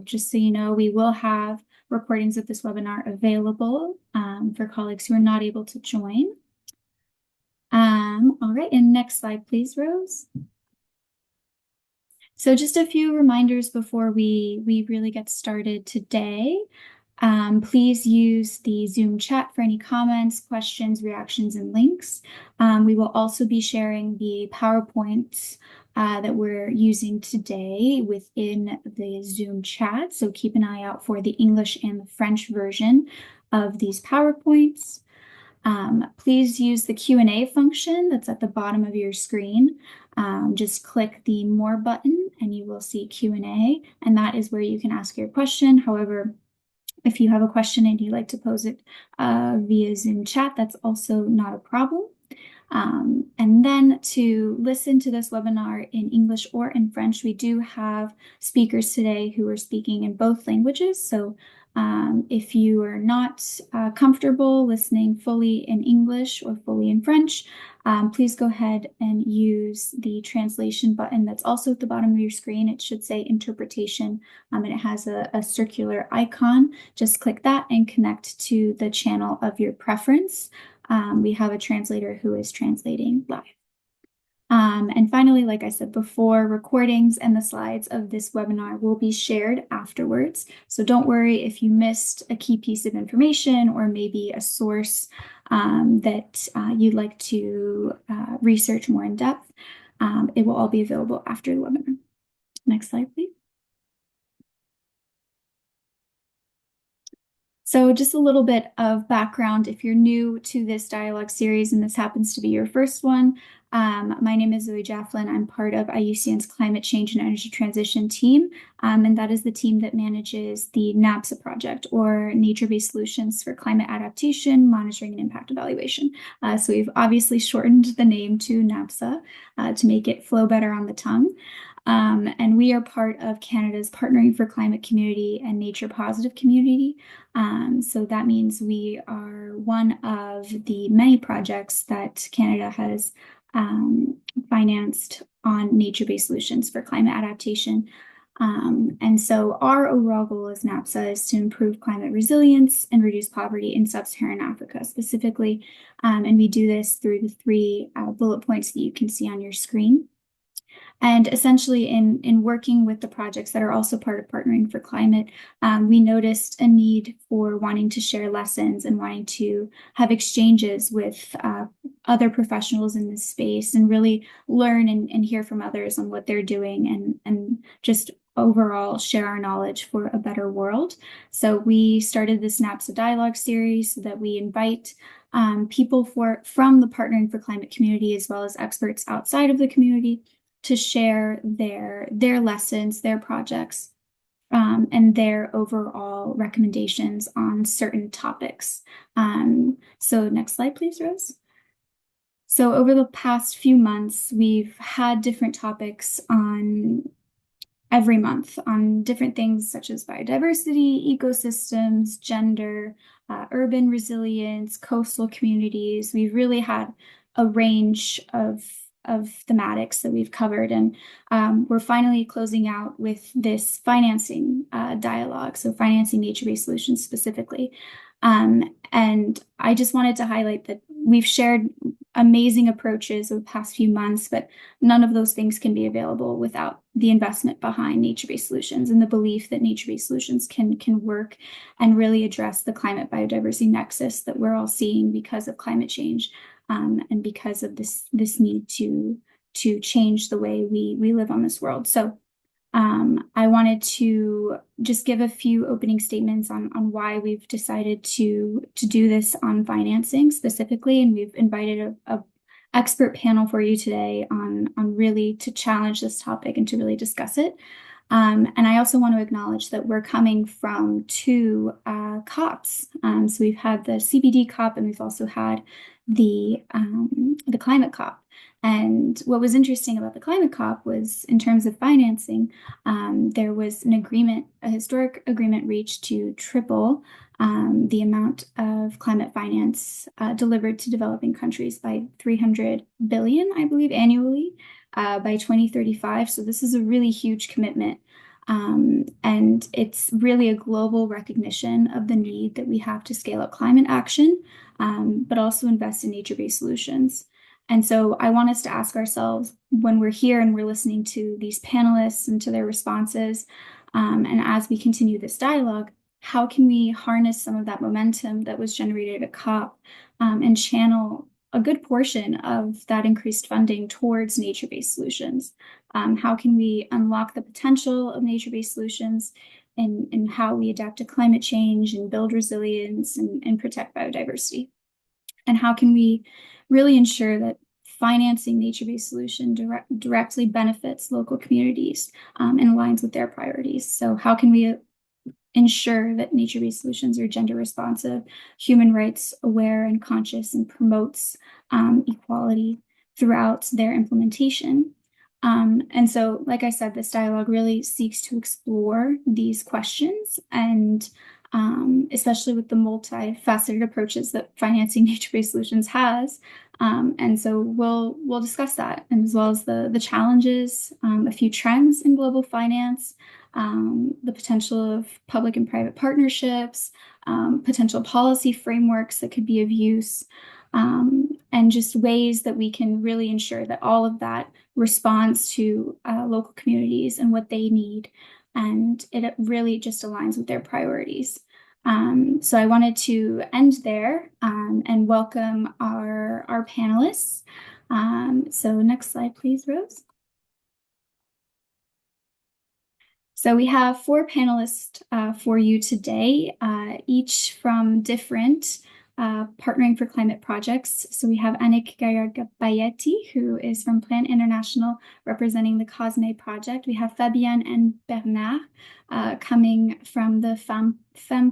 just so you know, we will have recordings of this webinar available for colleagues who are not able to join. All right, and next slide, please, Rose. So just a few reminders before we really get started today. Please use the Zoom chat for any comments, questions, reactions, and links. We will also be sharing the PowerPoints that we're using today within the Zoom chat. So keep an eye out for the English and the French version of these PowerPoints. Please use the Q&A function that's at the bottom of your screen. Just click the More button and you will see Q&A, and that is where you can ask your question. However, if you have a question and you'd like to pose it via Zoom chat, that's also not a problem. And then to listen to this webinar in English or in French, we do have speakers today who are speaking in both languages. So if you are not comfortable listening fully in English or fully in French, please go ahead and use the translation button that's also at the bottom of your screen. It should say interpretation, and it has a circular icon. Just click that and connect to the channel of your preference. We have a translator who is translating live. And finally, like I said before, recordings and the slides of this webinar will be shared afterwards. So don't worry if you missed a key piece of information or maybe a source that you'd like to research more in depth. It will all be available after the webinar. Next slide, please. So just a little bit of background if you're new to this dialogue series and this happens to be your first one. My name is Zoe Jafflin. I'm part of IUCN's Climate Change and Energy Transition team, and that is the team that manages the NAbSA project, or Nature-Based Solutions for Climate Adaptation, Monitoring and Impact Evaluation. So we've obviously shortened the name to NAbSA to make it flow better on the tongue. And we are part of Canada's Partnering for Climate Community and Nature Positive Community. So that means we are one of the many projects that Canada has financed on nature-based solutions for climate adaptation. And so our overall goal as NAbSA is to improve climate resilience and reduce poverty in Sub-Saharan Africa specifically. And we do this through the three bullet points that you can see on your screen. And essentially in working with the projects that are also part of Partnering for Climate, we noticed a need for wanting to share lessons and wanting to have exchanges with other professionals in this space and really learn and hear from others on what they're doing and just overall share our knowledge for a better world. So we started this NAbSA Dialogue series so that we invite people from the Partnering for Climate community as well as experts outside of the community to share their lessons, their projects, and their overall recommendations on certain topics. So next slide, please, Rose. So over the past few months, we've had different topics on every month on different things such as biodiversity, ecosystems, gender, urban resilience, coastal communities. We've really had a range of thematics that we've covered, and we're finally closing out with this financing dialogue, so financing nature-based solutions specifically. And I just wanted to highlight that we've shared amazing approaches over the past few months, but none of those things can be available without the investment behind nature-based solutions and the belief that nature-based solutions can work and really address the climate biodiversity nexus that we're all seeing because of climate change. And because of this need to change the way we live on this world. So I wanted to just give a few opening statements on why we've decided to do this on financing specifically, and we've invited a expert panel for you today on really to challenge this topic and to really discuss it. And I also want to acknowledge that we're coming from two COPs. So we've had the CBD COP and we've also had the climate COP. And what was interesting about the climate COP was in terms of financing, there was an agreement, a historic agreement reached to triple the amount of climate finance delivered to developing countries by 300 billion, I believe, annually by 2035. So this is a really huge commitment. And it's really a global recognition of the need that we have to scale up climate action, but also invest in nature-based solutions. And so I want us to ask ourselves when we're here and we're listening to these panelists and to their responses, and as we continue this dialogue, how can we harness some of that momentum that was generated at COP, and channel a good portion of that increased funding towards nature-based solutions? How can we unlock the potential of nature-based solutions in how we adapt to climate change and build resilience and protect biodiversity? And how can we really ensure that financing nature-based solution directly benefits local communities, and aligns with their priorities? So how can we ensure that nature-based solutions are gender responsive, human rights aware and conscious, and promotes equality throughout their implementation? And so, like I said, this dialogue really seeks to explore these questions, and especially with the multifaceted approaches that financing nature-based solutions has. And so we'll discuss that, and as well as the challenges, a few trends in global finance, the potential of public and private partnerships, potential policy frameworks that could be of use, and just ways that we can really ensure that all of that responds to local communities and what they need, and it really just aligns with their priorities. So I wanted to end there, and welcome our panelists. So next slide, please, Rose. So we have 4 panelists for you today, each from different partnering for climate projects. So we have Annick Gaillard-Bayetti, who is from Plan International, representing the COSME project. We have Fabienne and Bernard coming from the Femmes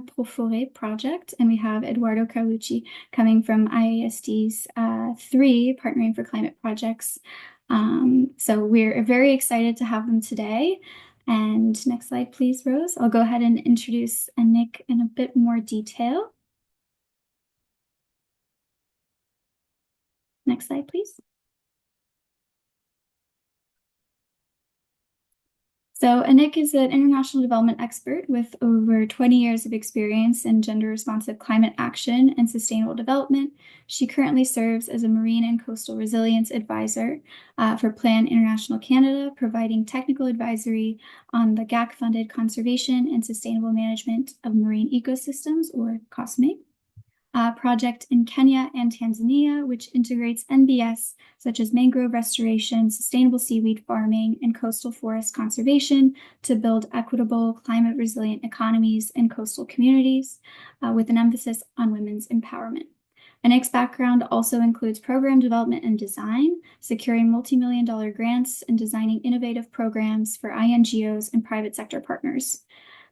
pour Forêt project. And we have Eduardo Carlucci coming from IISD's 3 Partnering for Climate projects. So we're very excited to have them today. And next slide, please, Rose. I'll go ahead and introduce Annick in a bit more detail. Next slide, please. So Annick is an international development expert with over 20 years of experience in gender-responsive climate action and sustainable development. She currently serves as a marine and coastal resilience advisor for Plan International Canada, providing technical advisory on the GAC-funded conservation and sustainable management of marine ecosystems, or COSME, project in Kenya and Tanzania, which integrates NbS, such as mangrove restoration, sustainable seaweed farming, and coastal forest conservation to build equitable, climate-resilient economies in coastal communities, with an emphasis on women's empowerment. Annick's background also includes program development and design, securing multi-million-dollar grants and designing innovative programs for INGOs and private sector partners.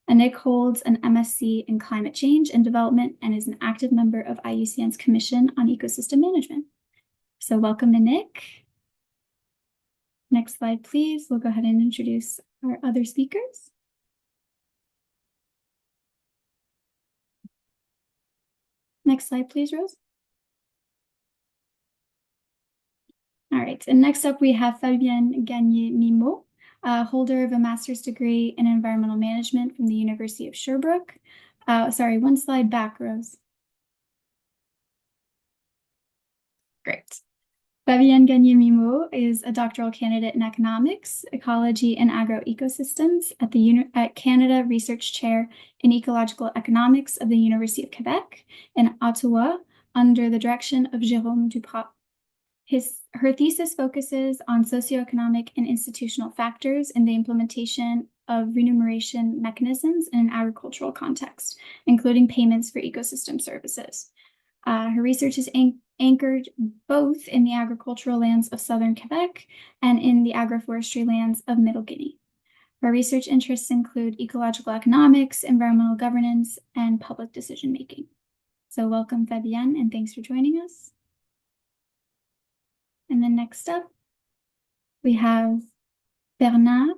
Annick holds an MSc in Climate Change and Development and is an active member of IUCN's Commission on Ecosystem Management. So welcome, Annick. Next slide, please. We'll go ahead and introduce our other speakers. Next slide, please, Rose. All right, and next up we have Fabienne Gagné-Mimo, holder of a master's degree in environmental management from the University of Sherbrooke. Sorry, one slide back, Rose. Great. Fabienne Gagné-Mimo is a doctoral candidate in economics, ecology, and agroecosystems at the Canada Research Chair in Ecological Economics of the University of Quebec in Ottawa, under the direction of Jérôme Duprat. Her thesis focuses on socioeconomic and institutional factors in the implementation of remuneration mechanisms in an agricultural context, including payments for ecosystem services. Her research is anchored both in the agricultural lands of southern Quebec and in the agroforestry lands of Middle Guinea. Her research interests include ecological economics, environmental governance, and public decision-making. So welcome, Fabienne, and thanks for joining us. And then next up, we have Bernard.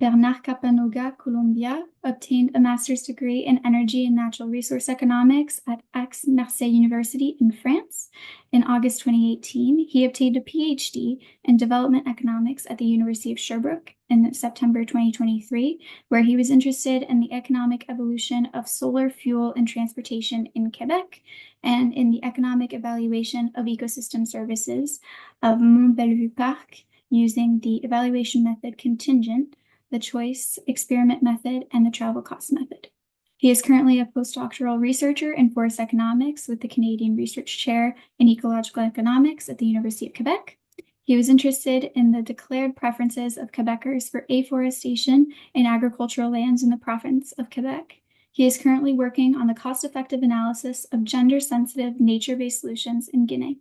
Bernard Capanoga, Colombia, obtained a master's degree in energy and natural resource economics at Aix-Marseille University in France. In August 2018, he obtained a PhD in development economics at the University of Sherbrooke in September 2023, where he was interested in the economic evolution of solar fuel and transportation in Quebec and in the economic evaluation of ecosystem services of Mont-Bellevue Park using the evaluation method contingent, the choice experiment method, and the travel cost method. He is currently a postdoctoral researcher in forest economics with the Canadian Research Chair in Ecological Economics at the University of Quebec. He was interested in the declared preferences of Quebecers for afforestation in agricultural lands in the province of Quebec. He is currently working on the cost-effective analysis of gender-sensitive nature-based solutions in Guinea.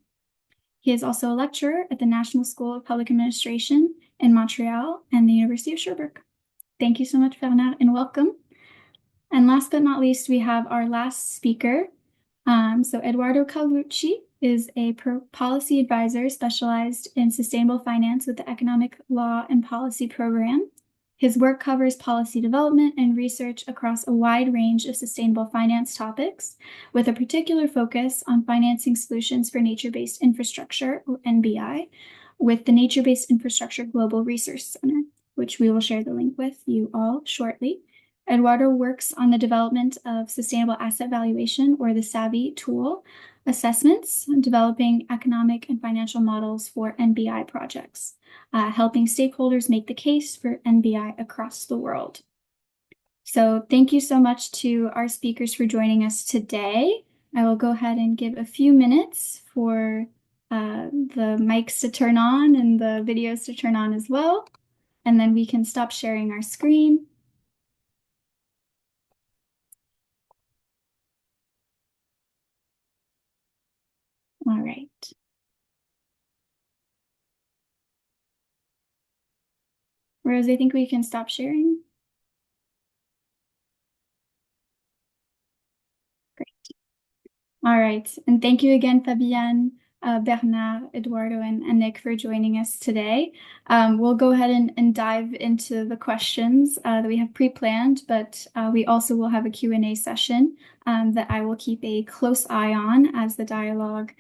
He is also a lecturer at the National School of Public Administration in Montreal and the University of Sherbrooke. Thank you so much, Bernard, and welcome. And last but not least, we have our last speaker. So Eduardo Calvucci is a policy advisor specialized in sustainable finance with the Economic Law and Policy Program. His work covers policy development and research across a wide range of sustainable finance topics, with a particular focus on financing solutions for nature-based infrastructure, or NBI, with the Nature-Based Infrastructure Global Resource Center, which we will share the link with you all shortly. Eduardo works on the development of sustainable asset valuation, or the SAVI tool, assessments, developing economic and financial models for NBI projects, helping stakeholders make the case for NBI across the world. So thank you so much to our speakers for joining us today. I will go ahead and give a few minutes for the mics to turn on and the videos to turn on as well. And then we can stop sharing our screen. All right. Rose, I think we can stop sharing. Great. All right. And thank you again, Fabienne, Bernard, Eduardo, and Nick for joining us today. We'll go ahead and dive into the questions that we have pre-planned, but we also will have a Q&A session that I will keep a close eye on as the dialogue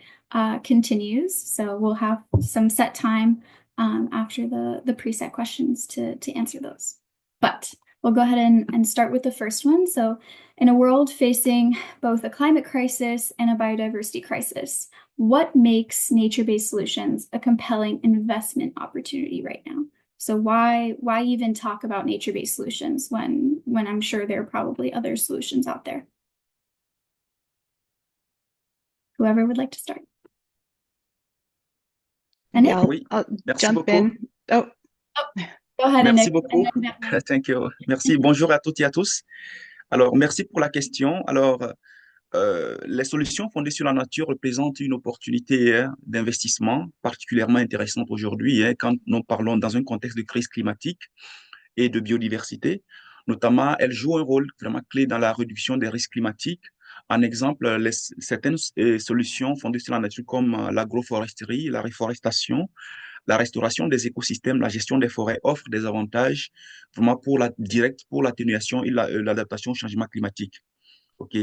continues. So we'll have some set time after the preset questions to answer those. But we'll go ahead and start with the first one. So in a world facing both a climate crisis and a biodiversity crisis, what makes nature-based solutions a compelling investment opportunity right now? So why even talk about nature-based solutions when I'm sure there are probably other solutions out there? Whoever would like to start. Yeah, I'll jump in. Oh, go ahead, merci Nick. beaucoup. Thank you. Merci. Bonjour à toutes et à tous. Alors, merci pour la question. Alors, les solutions fondées sur la nature représentent une opportunité d'investissement particulièrement intéressante aujourd'hui quand nous parlons dans un contexte de crise climatique et de biodiversité. Notamment, elles jouent un rôle vraiment clé dans la réduction des risques climatiques. En exemple, certaines solutions fondées sur la nature comme l'agroforesterie, la réforestation, la restauration des écosystèmes, la gestion des forêts offrent des avantages vraiment directs pour l'atténuation et l'adaptation au changement climatique. OK?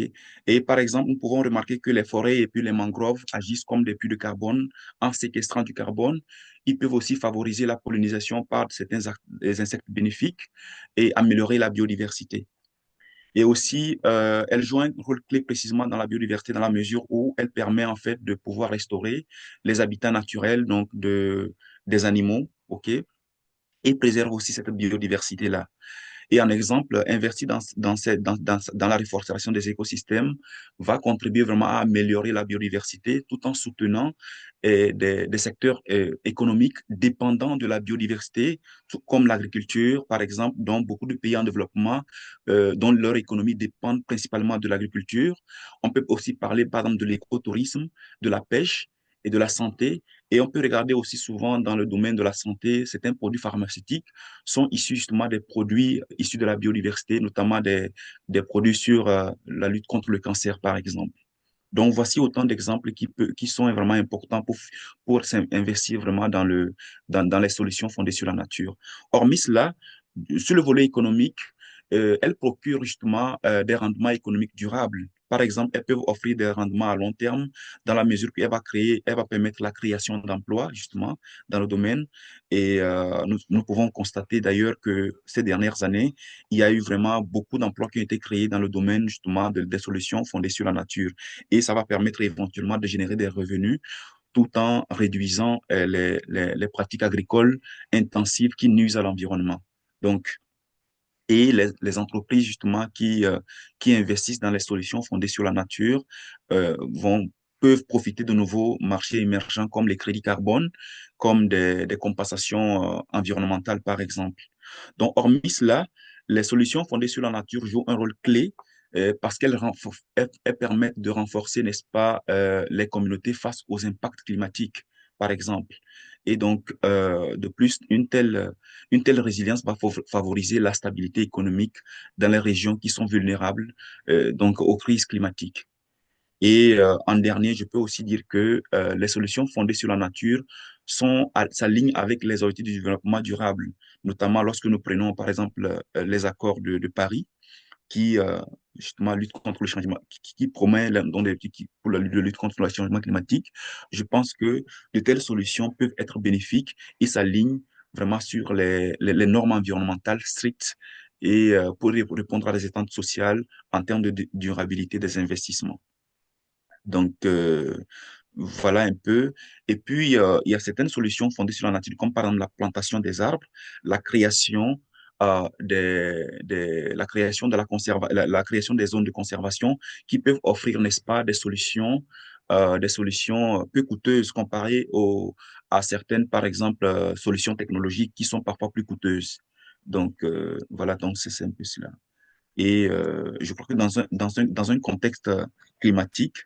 Et par exemple, nous pourrons remarquer que les forêts et puis les mangroves agissent comme des puits de carbone en séquestrant du carbone. Ils peuvent aussi favoriser la pollinisation par certains insectes bénéfiques et améliorer la biodiversité. Et aussi, elle joue un rôle clé précisément dans la biodiversité dans la mesure où elle permet en fait de pouvoir restaurer les habitats naturels donc des animaux, OK? Et préserve aussi cette biodiversité-là. Et un exemple, investir dans la réforestation des écosystèmes va contribuer vraiment à améliorer la biodiversité tout en soutenant des secteurs économiques dépendants de la biodiversité, tout comme l'agriculture, par exemple, dont beaucoup de pays en développement, dont leur économie dépend principalement de l'agriculture. On peut aussi parler, par exemple, de l'écotourisme, de la pêche et de la santé. Et on peut regarder aussi souvent dans le domaine de la santé, certains produits pharmaceutiques sont issus justement des produits issus de la biodiversité, notamment des produits sur la lutte contre le cancer, par exemple. Donc, voici autant d'exemples qui sont vraiment importants pour investir vraiment dans les solutions fondées sur la nature. Hormis cela, sur le volet économique, elles procurent justement des rendements économiques durables. Par exemple, elles peuvent offrir des rendements à long terme dans la mesure elle va permettre la création d'emplois justement dans le domaine. Et nous pouvons constater d'ailleurs que ces dernières années, il y a eu vraiment beaucoup d'emplois qui ont été créés dans le domaine justement des solutions fondées sur la nature. Et ça va permettre éventuellement de générer des revenus tout en réduisant les pratiques agricoles intensives qui nuisent à l'environnement. Donc, et les entreprises justement qui investissent dans les solutions fondées sur la nature peuvent profiter de nouveaux marchés émergents comme les crédits carbone, comme des compensations environnementales par exemple. Donc, hormis cela, les solutions fondées sur la nature jouent un rôle clé parce elles permettent de renforcer, n'est-ce pas, les communautés face aux impacts climatiques, par exemple. Et donc, de plus, une telle résilience va favoriser la stabilité économique dans les régions qui sont vulnérables donc aux crises climatiques. Et en dernier, je peux aussi dire que les solutions fondées sur la nature s'alignent avec les objectifs du développement durable, notamment lorsque nous prenons, par exemple, les accords de Paris qui justement lutte contre le changement, qui promet dans des, pour la lutte contre le changement climatique. Je pense que de telles solutions peuvent être bénéfiques et s'alignent vraiment sur les normes environnementales strictes et pour répondre à des attentes sociales en termes de durabilité des investissements. Donc, voilà un peu. Et puis, il y a certaines solutions fondées sur la nature, comme par exemple la plantation des arbres, la création, la création de la création des zones de conservation qui peuvent offrir, n'est-ce pas, des solutions peu coûteuses comparées à certaines, par exemple, solutions technologiques qui sont parfois plus coûteuses. Donc, voilà, donc c'est un peu cela. Et je crois que dans un contexte climatique,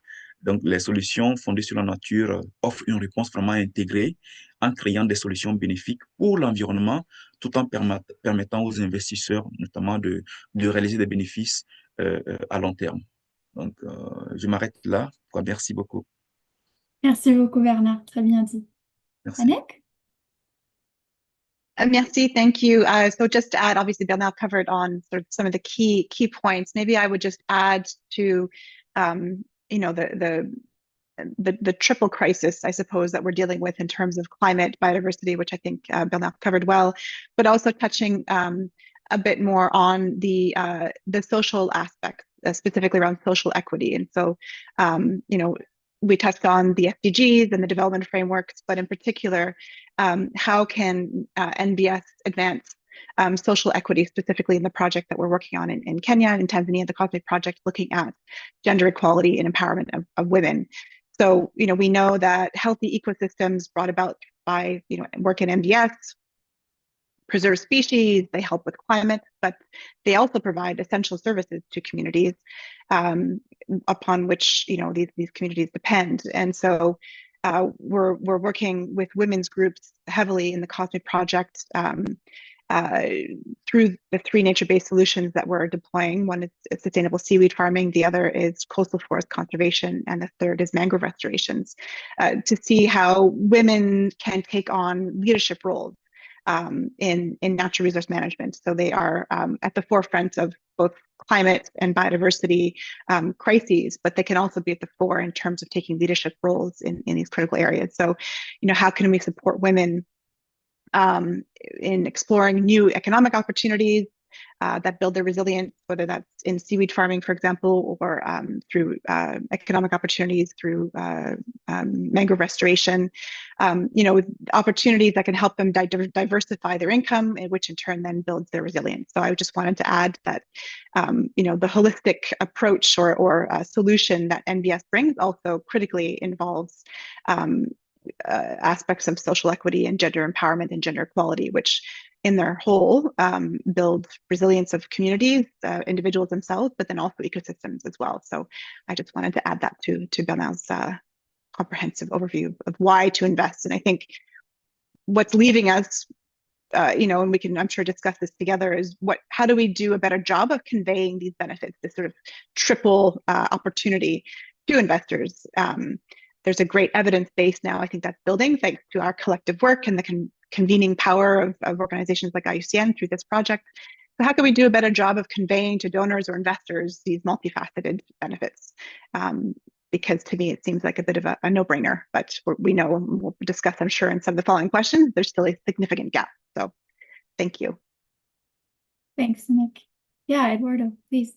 donc les solutions fondées sur la nature offrent une réponse vraiment intégrée en créant des solutions bénéfiques pour l'environnement, tout en permettant aux investisseurs notamment de réaliser des bénéfices à long terme. Donc, je m'arrête là. Quoi. Merci beaucoup. Merci beaucoup, Bernard. Très bien dit. Merci. Anek? Merci, thank you. So just to add, obviously Bernard covered on sort of some of the key points. Maybe I would just add to, you know, the triple crisis, I suppose, that we're dealing with in terms of climate, biodiversity, which I think Bernard covered well, but also touching a bit more on the social aspect, specifically around social equity. And so, you know, we touched on the SDGs and the development frameworks, but in particular, how can NbS advance social equity, specifically in the project that we're working on in Kenya and in Tanzania, the Cosmic Project, looking at gender equality and empowerment of women. So, you know, we know that healthy ecosystems brought about by, you know, work in NbS preserve species, they help with climate, but they also provide essential services to communities upon which, you know, these communities depend. And so we're working with women's groups heavily in the Cosmic Project through the three nature-based solutions that we're deploying. One is sustainable seaweed farming, the other is coastal forest conservation, and the third is mangrove restorations, to see how women can take on leadership roles in natural resource management. So they are at the forefront of both climate and biodiversity crises, but they can also be at the fore in terms of taking leadership roles in these critical areas. So, you know, how can we support women in exploring new economic opportunities that build their resilience, whether that's in seaweed farming, for example, or through economic opportunities through mangrove restoration, you know, with opportunities that can help them diversify their income, which in turn then builds their resilience. So I just wanted to add that, you know, the holistic approach or solution that NbS brings also critically involves aspects of social equity and gender empowerment and gender equality, which in their whole build resilience of communities, individuals themselves, but then also ecosystems as well. So I just wanted to add that to Bernard's comprehensive overview of why to invest. And I think what's leaving us, you know, and we can, I'm sure, discuss this together, is how do we do a better job of conveying these benefits, this sort of triple opportunity to investors. There's a great evidence base now, I think, that's building thanks to our collective work and the convening power of organizations like IUCN through this project. So how can we do a better job of conveying to donors or investors these multifaceted benefits? Because to me, it seems like a bit of a no-brainer, but we know, and we'll discuss, I'm sure, in some of the following questions, there's still a significant gap. So thank you. Thanks, Nick. Yeah, Eduardo, please.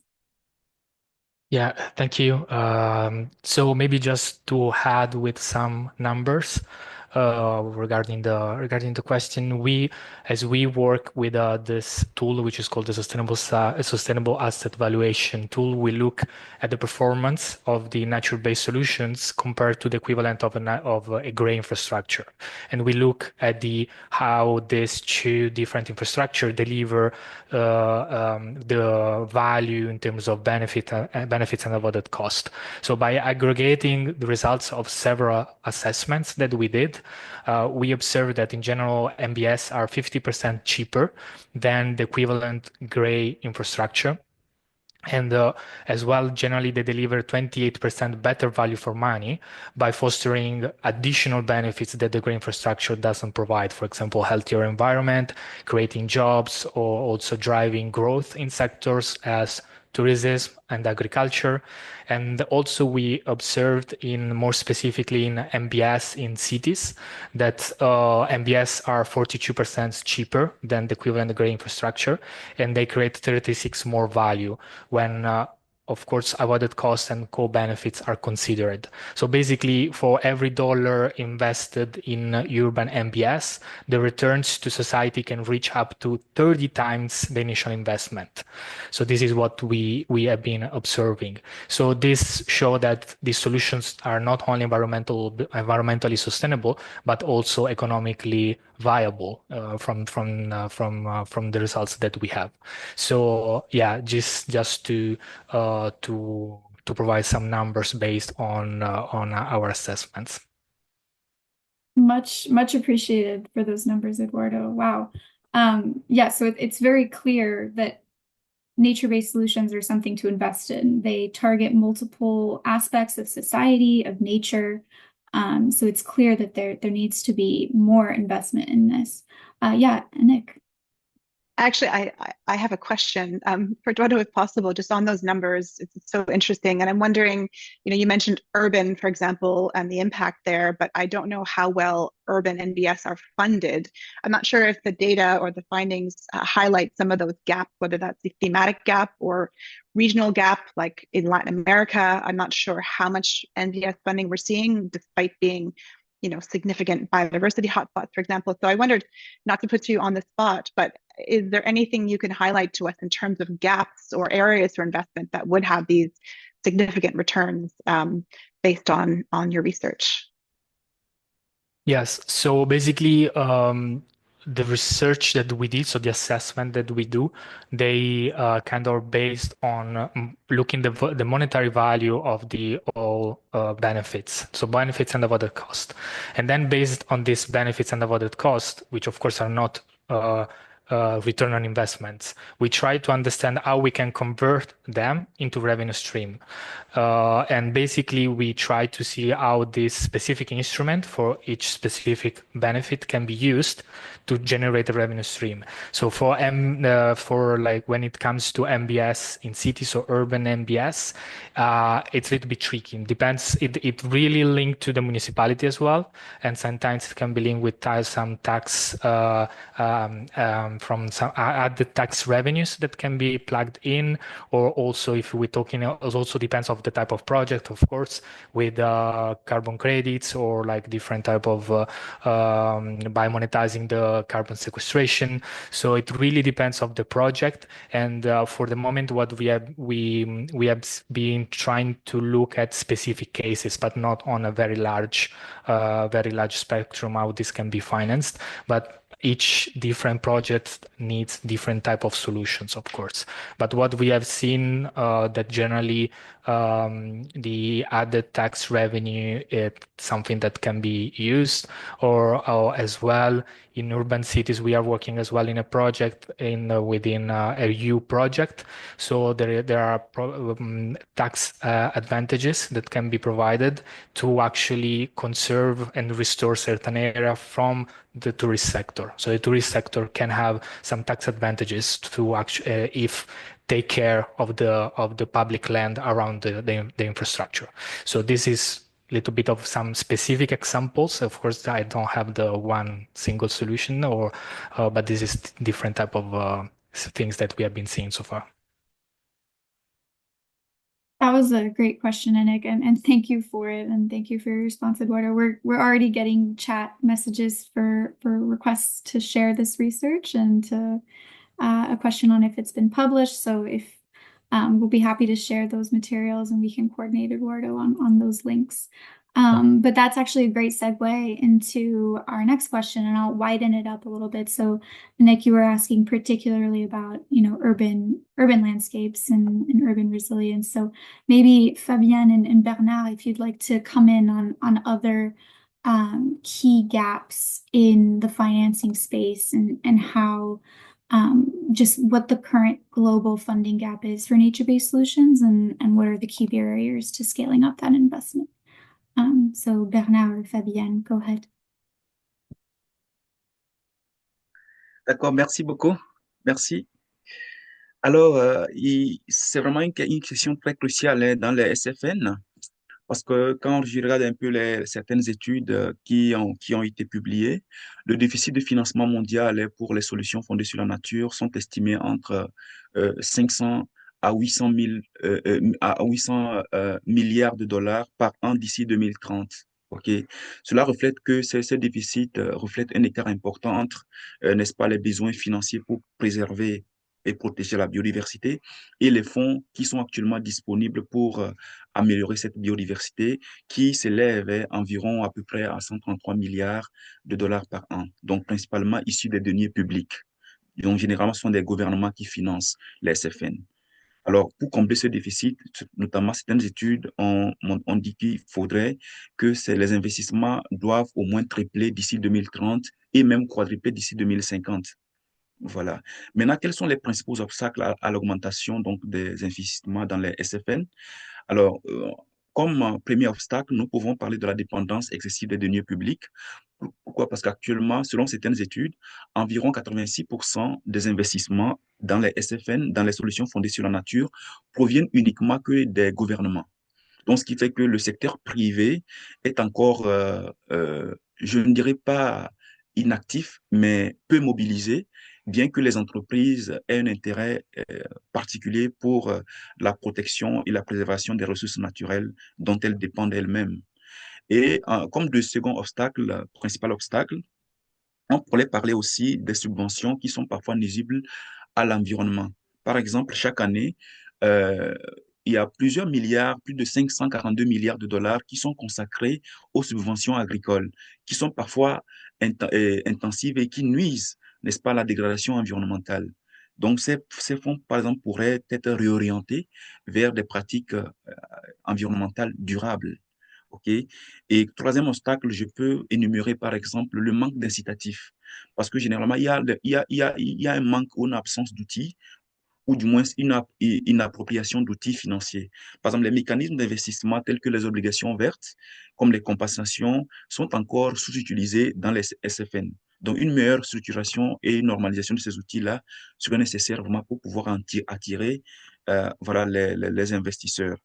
Yeah, thank you. So maybe just to add with some numbers regarding the question, as we work with this tool which is called the sustainable asset valuation tool, we look at the performance of the nature-based solutions compared to the equivalent of a gray infrastructure, and we look at how these two different infrastructure deliver the value in terms of benefits and avoided cost. So by aggregating the results of several assessments that we did, we observed that in general, NbS are 50% cheaper than the equivalent gray infrastructure. And as well, generally, they deliver 28% better value for money by fostering additional benefits that the green infrastructure doesn't provide. For example, healthier environment, creating jobs, or also driving growth in sectors as tourism and agriculture. And also we observed more specifically in NbS in cities that NbS are 42% cheaper than the equivalent gray infrastructure, and they create 36 more value when of course, avoided costs and co-benefits are considered. So basically, for every dollar invested in urban NbS, the returns to society can reach up to 30 times the initial investment. So this is what we have been observing. So this shows that these solutions are not only environmentally sustainable, but also economically viable from the results that we have. So yeah, just to provide some numbers based on our assessments. Much appreciated for those numbers, Eduardo. Wow. Yeah, so it's very clear that nature-based solutions are something to invest in. They target multiple aspects of society, of nature. So it's clear that there needs to be more investment in this. Yeah, Nick. Actually, I have a question for Eduardo, if possible, just on those numbers. It's so interesting. And I'm wondering, you mentioned urban, for example, and the impact there, but I don't know how well urban NbS are funded. I'm not sure if the data or the findings highlight some of those gaps, whether that's the thematic gap or regional gap, like in Latin America. I'm not sure how much NbS funding we're seeing, despite being significant biodiversity hotspots, for example. So I wondered, not to put you on the spot, but is there anything you can highlight to us in terms of gaps or areas for investment that would have these significant returns based on your research? Yes. So basically, the research that we did, so the assessment that we do, they kind of based on looking the monetary value of the all benefits, so benefits and avoided cost, and then based on these benefits and avoided cost, which of course are not return on investments, we try to understand how we can convert them into revenue stream. And basically, we try to see how this specific instrument for each specific benefit can be used to generate a revenue stream. So for like when it comes to NbS in cities or urban NbS, it's a little bit tricky. It depends. It really linked to the municipality as well, and sometimes it can be linked with some tax from some added tax revenues that can be plugged in, or also if we're talking, it also depends on the type of project, of course, with carbon credits or like different type of by monetizing the carbon sequestration. So it really depends on the project. And for the moment, what we have been trying to look at specific cases, but not on a very large spectrum how this can be financed. But each different project needs different type of solutions, of course. But what we have seen that generally the added tax revenue is something that can be used, or as well in urban cities we are working as well in a project within a U project. So there are tax advantages that can be provided to actually conserve and restore certain area from the tourist sector. So the tourist sector can have some tax advantages to actually if take care of the public land around the infrastructure. So this is a little bit of some specific examples. Of course, I don't have the one single solution, but this is different type of things that we have been seeing so far. That was a great question, Anik, and thank you for it, and thank you for your response, Eduardo. We're already getting chat messages for requests to share this research and to a question on if it's been published. So if we'll be happy to share those materials, and we can coordinate Eduardo on those links. But that's actually a great segue into our next question, and I'll widen it up a little bit. So, Nick, you were asking particularly about, urban landscapes and urban resilience. So maybe Fabienne and Bernard, if you'd like to come in on other key gaps in the financing space and how just what the current global funding gap is for nature-based solutions and what are the key barriers to scaling up that investment. So Bernard or Fabienne, go ahead. D'accord, merci beaucoup. Merci. Alors, c'est vraiment une question très cruciale hein, dans les SFN, parce que quand je regarde un peu certaines études qui ont été publiées, le déficit de financement mondial hein, pour les solutions fondées sur la nature sont estimés entre 500 à 800, à 800 milliards de dollars par an d'ici 2030. OK. Cela reflète que ce déficit reflète un écart important entre, n'est-ce pas, les besoins financiers pour préserver et protéger la biodiversité et les fonds qui sont actuellement disponibles pour améliorer cette biodiversité qui s'élève environ à peu près à 133 milliards de dollars par an, donc principalement issus des deniers publics. Donc, généralement, ce sont des gouvernements qui financent les SFN. Alors, pour combler ce déficit, notamment certaines études ont dit qu'il faudrait que les investissements doivent au moins tripler d'ici 2030 et même quadrupler d'ici 2050. Voilà. Maintenant, quels sont les principaux obstacles à l'augmentation donc des investissements dans les SFN? Alors, comme premier obstacle, nous pouvons parler de la dépendance excessive des deniers publics. Pourquoi? Parce qu'actuellement, selon certaines études, environ 86% des investissements dans les SFN, dans les solutions fondées sur la nature, proviennent uniquement que des gouvernements. Donc, ce qui fait que le secteur privé est encore, je ne dirais pas inactif, mais peu mobilisé, bien que les entreprises aient un intérêt particulier pour la protection et la préservation des ressources naturelles dont elles dépendent elles-mêmes. Et comme de second obstacle, principal obstacle, on pourrait parler aussi des subventions qui sont parfois nuisibles à l'environnement. Par exemple, chaque année, euh, il y a plusieurs milliards, plus de 542 milliards de dollars qui sont consacrés aux subventions agricoles, qui sont parfois intensives et qui nuisent, n'est-ce pas, à la dégradation environnementale. Donc, ces fonds, par exemple, pourraient être réorientés vers des pratiques environnementales durables. OK? Et troisième obstacle, je peux énumérer par exemple le manque d'incitatifs. Parce que généralement, il y a un manque ou une absence d'outils, ou du moins une appropriation d'outils financiers. Par exemple, les mécanismes d'investissement tels que les obligations vertes, comme les compensations, sont encore sous-utilisés dans les SFN. Donc, une meilleure structuration et une normalisation de ces outils-là serait nécessaire vraiment pour pouvoir attirer voilà, les investisseurs.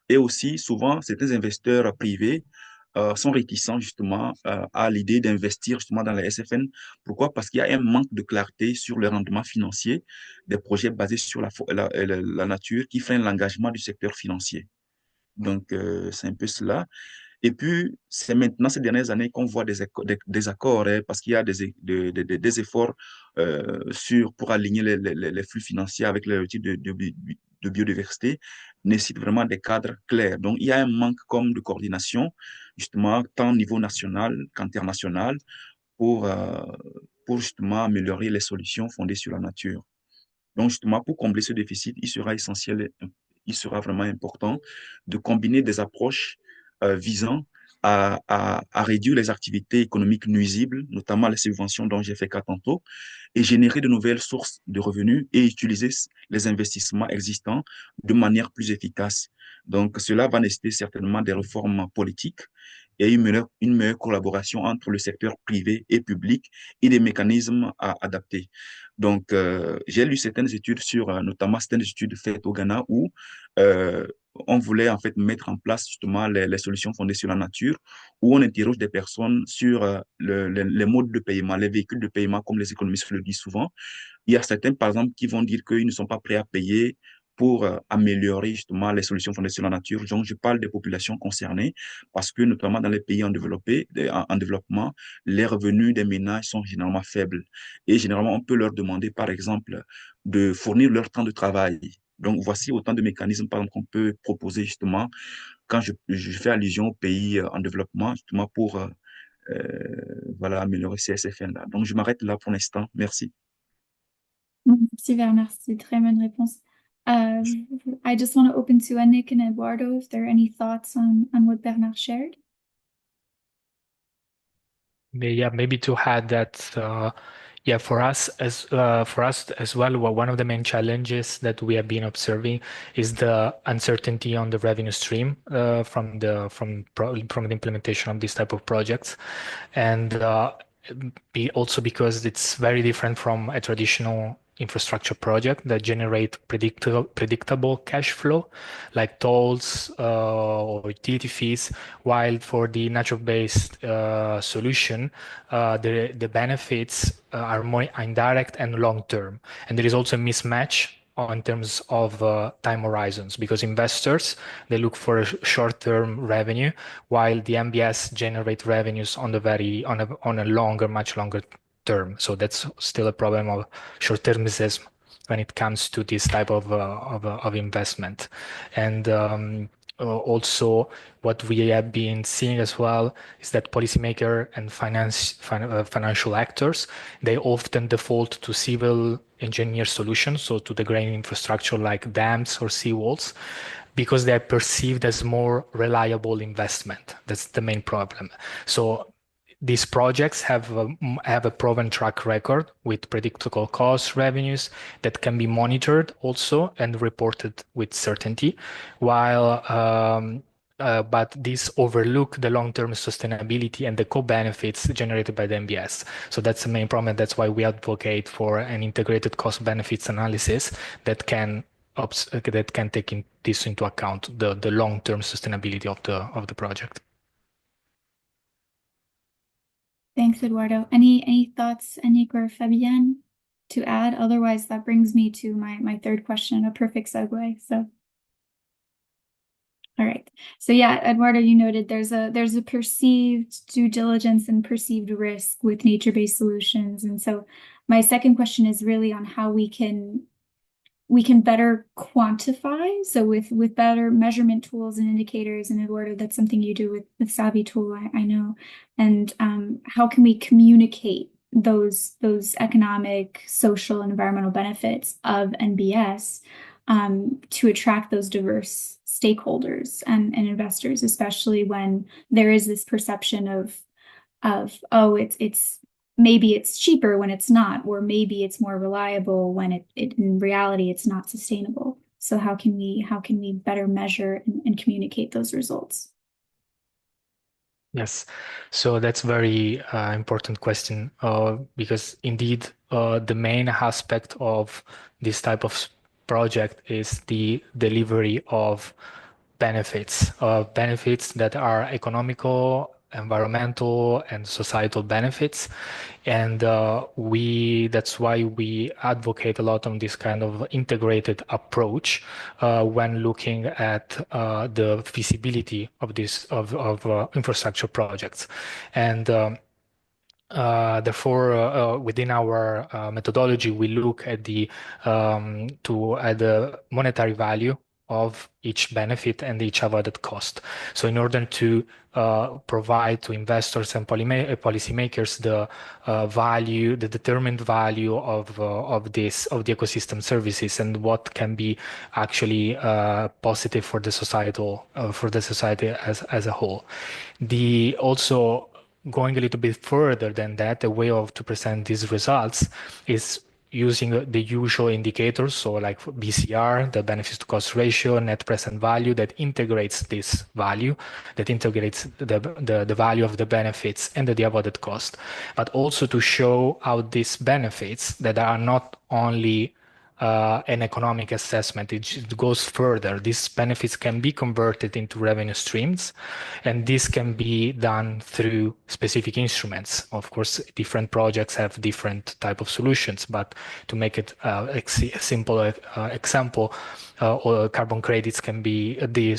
Et aussi, souvent, certains investisseurs privés sont réticents justement à l'idée d'investir justement dans les SFN. Pourquoi? Parce qu'il y a un manque de clarté sur le rendement financier des projets basés sur la nature qui freine l'engagement du secteur financier. Donc, c'est un peu cela. Et puis, c'est maintenant ces dernières années qu'on voit des accords, hein, parce qu'il y a des efforts pour aligner les flux financiers avec les types de biodiversité, nécessitent vraiment des cadres clairs. Donc, il y a un manque comme de coordination, justement, tant au niveau national qu'international, pour pour justement améliorer les solutions fondées sur la nature. Donc, justement, pour combler ce déficit, il sera essentiel, il sera vraiment important de combiner des approches visant à réduire les activités économiques nuisibles, notamment les subventions dont j'ai fait cas tantôt, et générer de nouvelles sources de revenus et utiliser les investissements existants de manière plus efficace. Donc, cela va nécessiter certainement des réformes politiques et une meilleure collaboration entre le secteur privé et public et des mécanismes à adapter. Donc, j'ai lu certaines études sur, notamment certaines études faites au Ghana où on voulait en fait mettre en place justement les solutions fondées sur la nature, où on interroge des personnes sur les modes de paiement, les véhicules de paiement, comme les économistes le disent souvent. Il y a certains, par exemple, qui vont dire qu'ils ne sont pas prêts à payer pour améliorer justement les solutions fondées sur la nature. Donc, je parle des populations concernées parce que, notamment dans les pays en développement, les revenus des ménages sont généralement faibles. Et généralement, on peut leur demander, par exemple, de fournir leur temps de travail. Donc, voici autant de mécanismes, par exemple, qu'on peut proposer justement quand je fais allusion aux pays en développement, justement pour voilà, améliorer ces SFN-là. Donc, je m'arrête là pour l'instant. Merci. Super, merci. Très bonne réponse. I just want to open to Annick and Eduardo if there are any thoughts on what Bernard shared. Yeah, maybe to add that, for us as well, one of the main challenges that we have been observing is the uncertainty on the revenue stream from the implementation of this type of projects, and also because it's very different from a traditional infrastructure project that generate predictable cash flow like tolls or utility fees, while for the natural-based solution, the benefits are more indirect and long-term. And there is also a mismatch in terms of time horizons, because investors, they look for a short-term revenue, while the NbS generate revenues on a much longer term. So that's still a problem of short-termism when it comes to this type of investment. And also, what we have been seeing as well is that policymaker and financial actors, they often default to civil engineer solutions, so to the grain infrastructure like dams or seawalls, because they are perceived as more reliable investment. That's the main problem. So these projects have a proven track record with predictable cost revenues that can be monitored also and reported with certainty, while but these overlook the long-term sustainability and the co-benefits generated by the NbS. So that's the main problem, and that's why we advocate for an integrated cost-benefits analysis that can take this into account, the long-term sustainability of the project. Thanks, Eduardo. Any thoughts, Annick or Fabienne, to add? Otherwise, that brings me to my third question, a perfect segue. So, all right. So yeah, Eduardo, you noted there's a perceived due diligence and perceived risk with nature-based solutions, and so my second question is really on how we can better quantify. So with better measurement tools and indicators, and Eduardo, that's something you do with Savvy tool, I know. And how can we communicate those economic, social, and environmental benefits of NbS to attract those diverse stakeholders and investors, especially when there is this perception of oh, it's maybe it's cheaper when it's not, or maybe it's more reliable when it in reality it's not sustainable. So how can we better measure and communicate those results? Yes, so that's very important question because indeed the main aspect of this type of project is the delivery of benefits that are economical, environmental, and societal benefits. And that's why we advocate a lot on this kind of integrated approach when looking at the feasibility of infrastructure projects. And therefore, within our methodology, we look at the monetary value of each benefit and each avoided cost. So in order to provide to investors and policymakers the value, the determined value of the ecosystem services and what can be actually positive for the society as a whole. Also going a little bit further than that, a way to present these results is using the usual indicators, so like BCR, the benefits to cost ratio, net present value, that integrates this value, that integrates the value of the benefits and the avoided cost, but also to show how these benefits that are not only an economic assessment. It goes further. These benefits can be converted into revenue streams, and this can be done through specific instruments. Of course, different projects have different type of solutions, but to make it a simple example, carbon credits can be the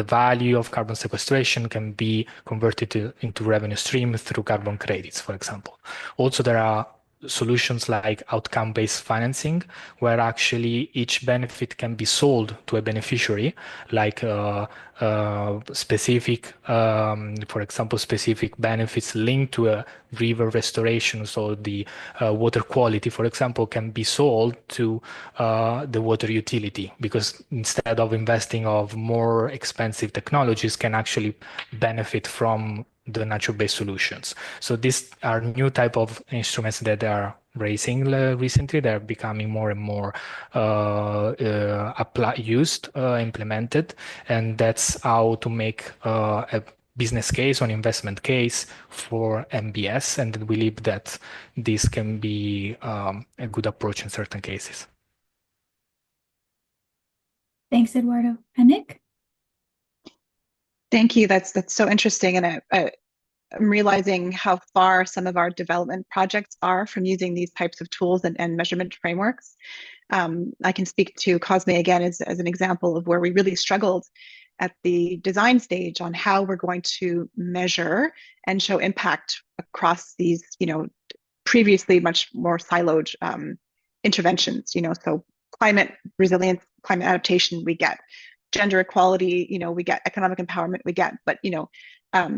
value of carbon sequestration can be converted into revenue stream through carbon credits, for example. Also, there are solutions like outcome-based financing, where actually each benefit can be sold to a beneficiary, like specific, for example, specific benefits linked to a river restoration. So the water quality, for example, can be sold to the water utility, because instead of investing of more expensive technologies, can actually benefit from the natural-based solutions. So these are new type of instruments that are raising recently. They're becoming more and more implemented, and that's how to make a business case or an investment case for NbS, and we believe that this can be a good approach in certain cases. Thanks, Eduardo. And Nick? Thank you. That's so interesting, and I'm realizing how far some of our development projects are from using these types of tools and measurement frameworks. I can speak to COSME again as an example of where we really struggled at the design stage on how we're going to measure and show impact across these, previously much more siloed interventions. So climate resilience, climate adaptation, we get. Gender equality, we get. Economic empowerment, we get. But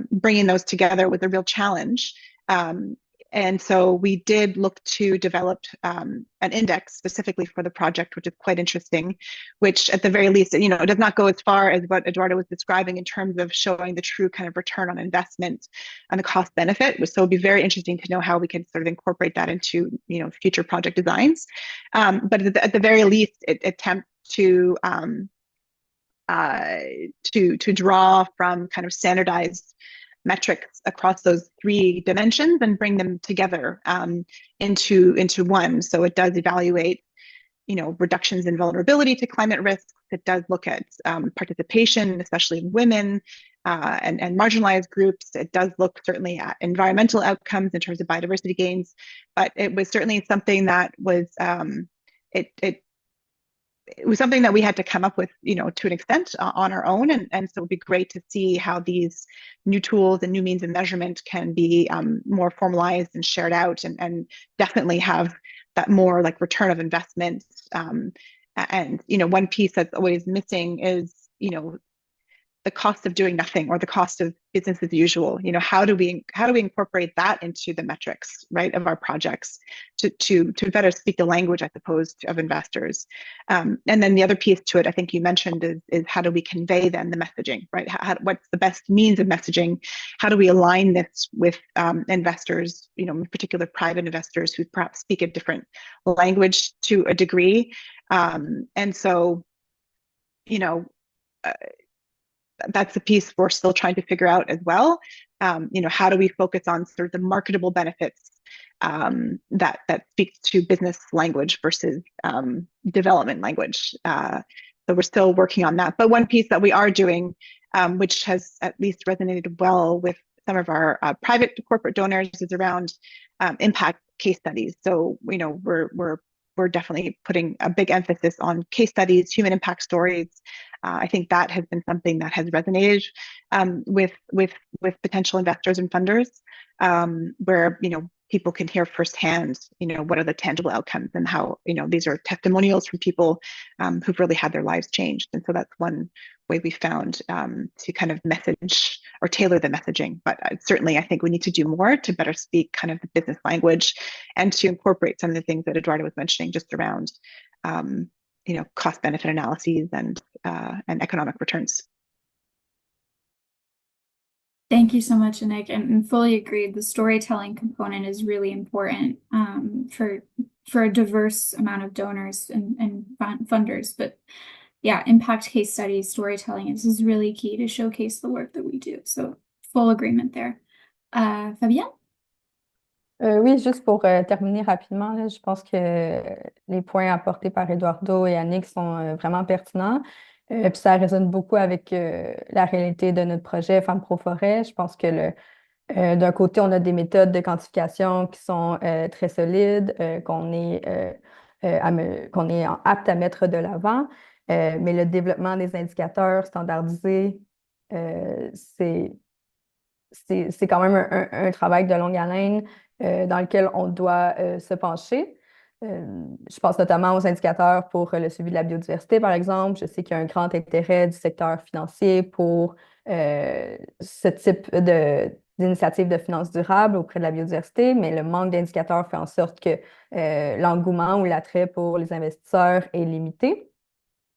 bringing those together was a real challenge. And so we did look to develop an index specifically for the project, which is quite interesting, which at the very least, it does not go as far as what Eduardo was describing in terms of showing the true kind of return on investment and the cost benefit. So it'd be very interesting to know how we can sort of incorporate that into, future project designs. But at the very least, it attempts to draw from kind of standardized metrics across those three dimensions and bring them together into one. So it does evaluate, reductions in vulnerability to climate risks. It does look at participation, especially in women and marginalized groups. It does look certainly at environmental outcomes in terms of biodiversity gains. But it was certainly something that was it was something that we had to come up with, to an extent on our own. And so it'd be great to see how these new tools and new means of measurement can be more formalized and shared out, and definitely have that more like return of investment. And, one piece that's always missing is, the cost of doing nothing, or the cost of business as usual. How do we incorporate that into the metrics, right, of our projects to better speak the language, I suppose, of investors. And then the other piece to it, I think you mentioned, is how do we convey then the messaging, right? What's the best means of messaging? How do we align this with investors, in particular private investors who perhaps speak a different language to a degree? And so, that's the piece we're still trying to figure out as well. How do we focus on sort of the marketable benefits that speak to business language versus development language? So we're still working on that. But one piece that we are doing, which has at least resonated well with some of our private corporate donors, is around impact case studies. So we're definitely putting a big emphasis on case studies, human impact stories. I think that has been something that has resonated with potential investors and funders, where people can hear firsthand, what are the tangible outcomes and how, these are testimonials from people who've really had their lives changed. And so that's one way we found to kind of message or tailor the messaging. But certainly, I think we need to do more to better speak kind of the business language and to incorporate some of the things that Eduardo was mentioning just around, cost benefit analyses and economic returns. Thank you so much, Nick, and fully agreed. The storytelling component is really important for a diverse amount of donors and funders. But yeah, impact case studies, storytelling is really key to showcase the work that we do. So full agreement there. Fabienne? Oui, juste pour terminer rapidement, là, je pense que les points apportés par Eduardo et Annick sont vraiment pertinents. Puis ça résonne beaucoup avec la réalité de notre projet Femmes Pro Forêt. Je pense que d'un côté, on a des méthodes de quantification qui sont très solides, qu'on est apte à mettre de l'avant. Mais le développement des indicateurs standardisés, c'est quand même un travail de longue haleine dans lequel on doit se pencher. Je pense notamment aux indicateurs pour le suivi de la biodiversité, par exemple. Je sais qu'il y a un grand intérêt du secteur financier pour ce type d'initiative de finances durables auprès de la biodiversité, mais le manque d'indicateurs fait en sorte que l'engouement ou l'attrait pour les investisseurs est limité.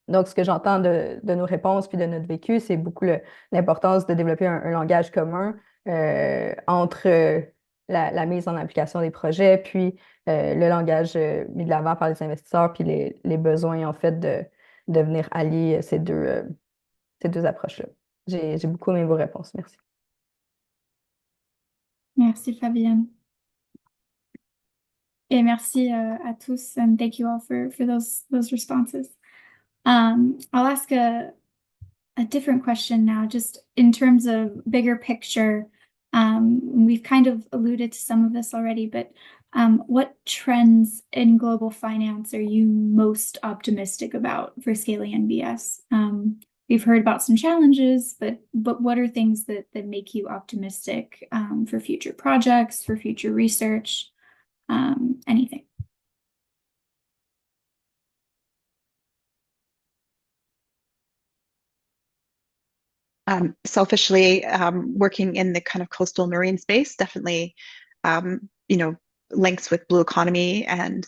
Donc, ce que j'entends de nos réponses puis de notre vécu, c'est beaucoup l'importance de développer un langage commun entre la mise en application des projets, puis le langage mis de l'avant par les investisseurs, puis les besoins, en fait, de venir allier ces deux approches-là. J'ai beaucoup aimé vos réponses. Merci. Merci, Fabienne. Et merci à tous, and thank you all for those responses. I'll ask a different question now, just in terms of bigger picture. We've kind of alluded to some of this already, but what trends in global finance are you most optimistic about for scaling NbS? We've heard about some challenges, but what are things that make you optimistic for future projects, for future research, anything? Selfishly, working in the kind of coastal marine space definitely, links with blue economy and,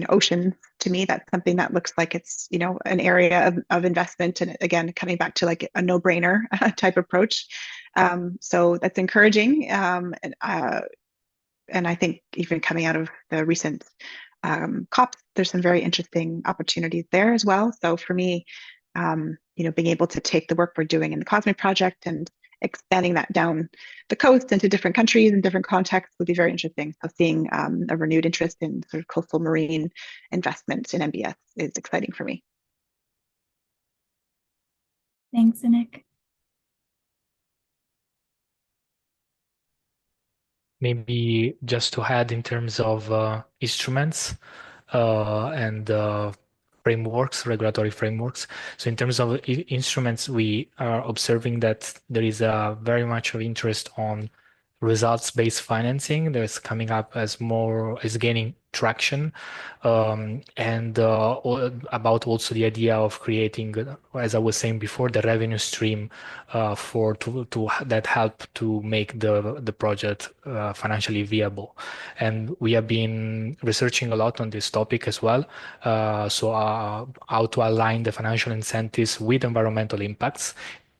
oceans. To me, that's something that looks like it's, an area of investment. And again, coming back to like a no-brainer type approach. So that's encouraging. And I think even coming out of the recent COPs, there's some very interesting opportunities there as well. So for me, being able to take the work we're doing in the COSME project and expanding that down the coast into different countries and different contexts would be very interesting. So seeing a renewed interest in sort of coastal marine investment in NbS is exciting for me. Thanks, Nick. Maybe just to add in terms of instruments and frameworks, regulatory frameworks. So in terms of instruments, we are observing that there is very much of interest on results-based financing. That's coming up as gaining traction, and about also the idea of creating, as I was saying before, the revenue stream that help to make the project financially viable. And we have been researching a lot on this topic as well. So how to align the financial incentives with environmental impacts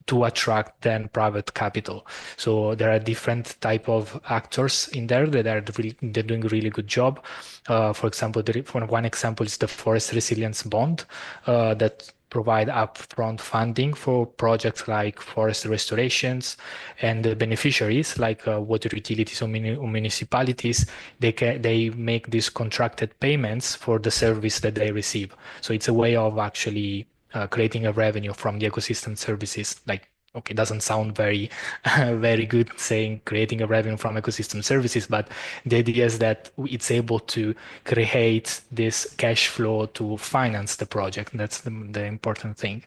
to attract then private capital. So there are different type of actors in there that they're doing a really good job. For example, one example is the Forest Resilience Bond that provide upfront funding for projects like forest restorations, and the beneficiaries like water utilities or municipalities, they make these contracted payments for the service that they receive. So it's a way of actually creating a revenue from the ecosystem services. Like, okay, doesn't sound very very good saying creating a revenue from ecosystem services, but the idea is that it's able to create this cash flow to finance the project. That's the important thing.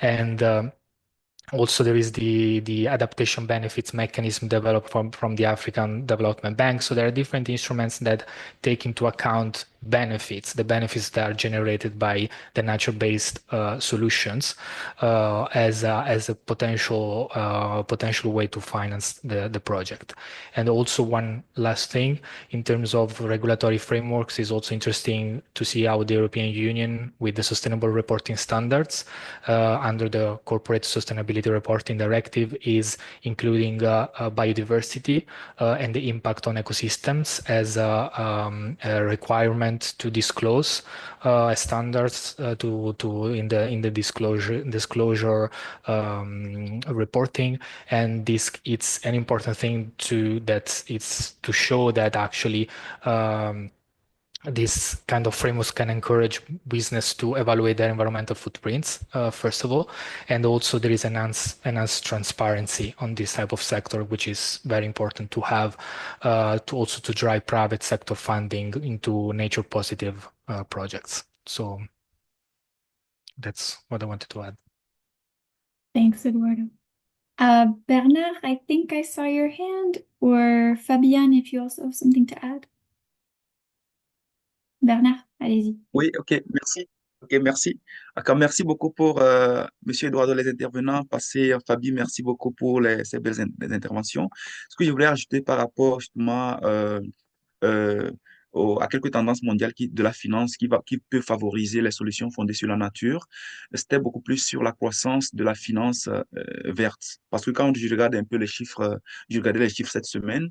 And Also, there is the adaptation benefits mechanism developed from the African Development Bank. So there are different instruments that take into account the benefits that are generated by the nature-based solutions as a potential way to finance the project. And also one last thing, in terms of regulatory frameworks, is also interesting to see how the European Union, with the sustainable reporting standards under the Corporate Sustainability Reporting Directive, is including biodiversity and the impact on ecosystems as a requirement to disclose standards in the disclosure reporting. And it's an important thing to show that actually this kind of frameworks can encourage business to evaluate their environmental footprints, first of all, and also there is enhanced transparency on this type of sector, which is very important to have, to drive private sector funding into nature positive projects. So that's what I wanted to add. Thanks, Eduardo. Bernard, I think I saw your hand, or Fabienne, if you also have something to add. Bernard, allez-y. Oui, ok, merci. Ok, merci. D'accord, merci beaucoup pour Monsieur Eduardo, les intervenants passés. Fabi, merci beaucoup pour ces belles les interventions. Ce que je voulais ajouter par rapport justement euh, à quelques tendances mondiales de la finance qui peut favoriser les solutions fondées sur la nature, c'était beaucoup plus sur la croissance de la finance verte. Parce que quand je regarde un peu les chiffres, je regardais les chiffres cette semaine,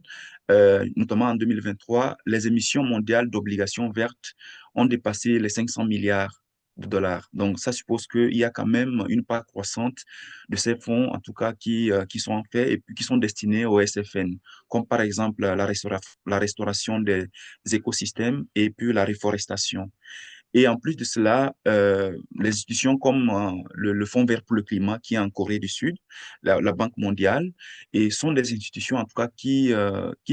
notamment en 2023, les émissions mondiales d'obligations vertes ont dépassé les 500 milliards de dollars. Donc, ça suppose qu'il y a quand même une part croissante de ces fonds, en tout cas, qui sont en fait et puis qui sont destinés au SFN, comme par exemple la restauration des écosystèmes et puis la reforestation. Et en plus de cela, les institutions comme le Fonds vert pour le climat qui est en Corée du Sud, la Banque mondiale, et sont des institutions en tout cas qui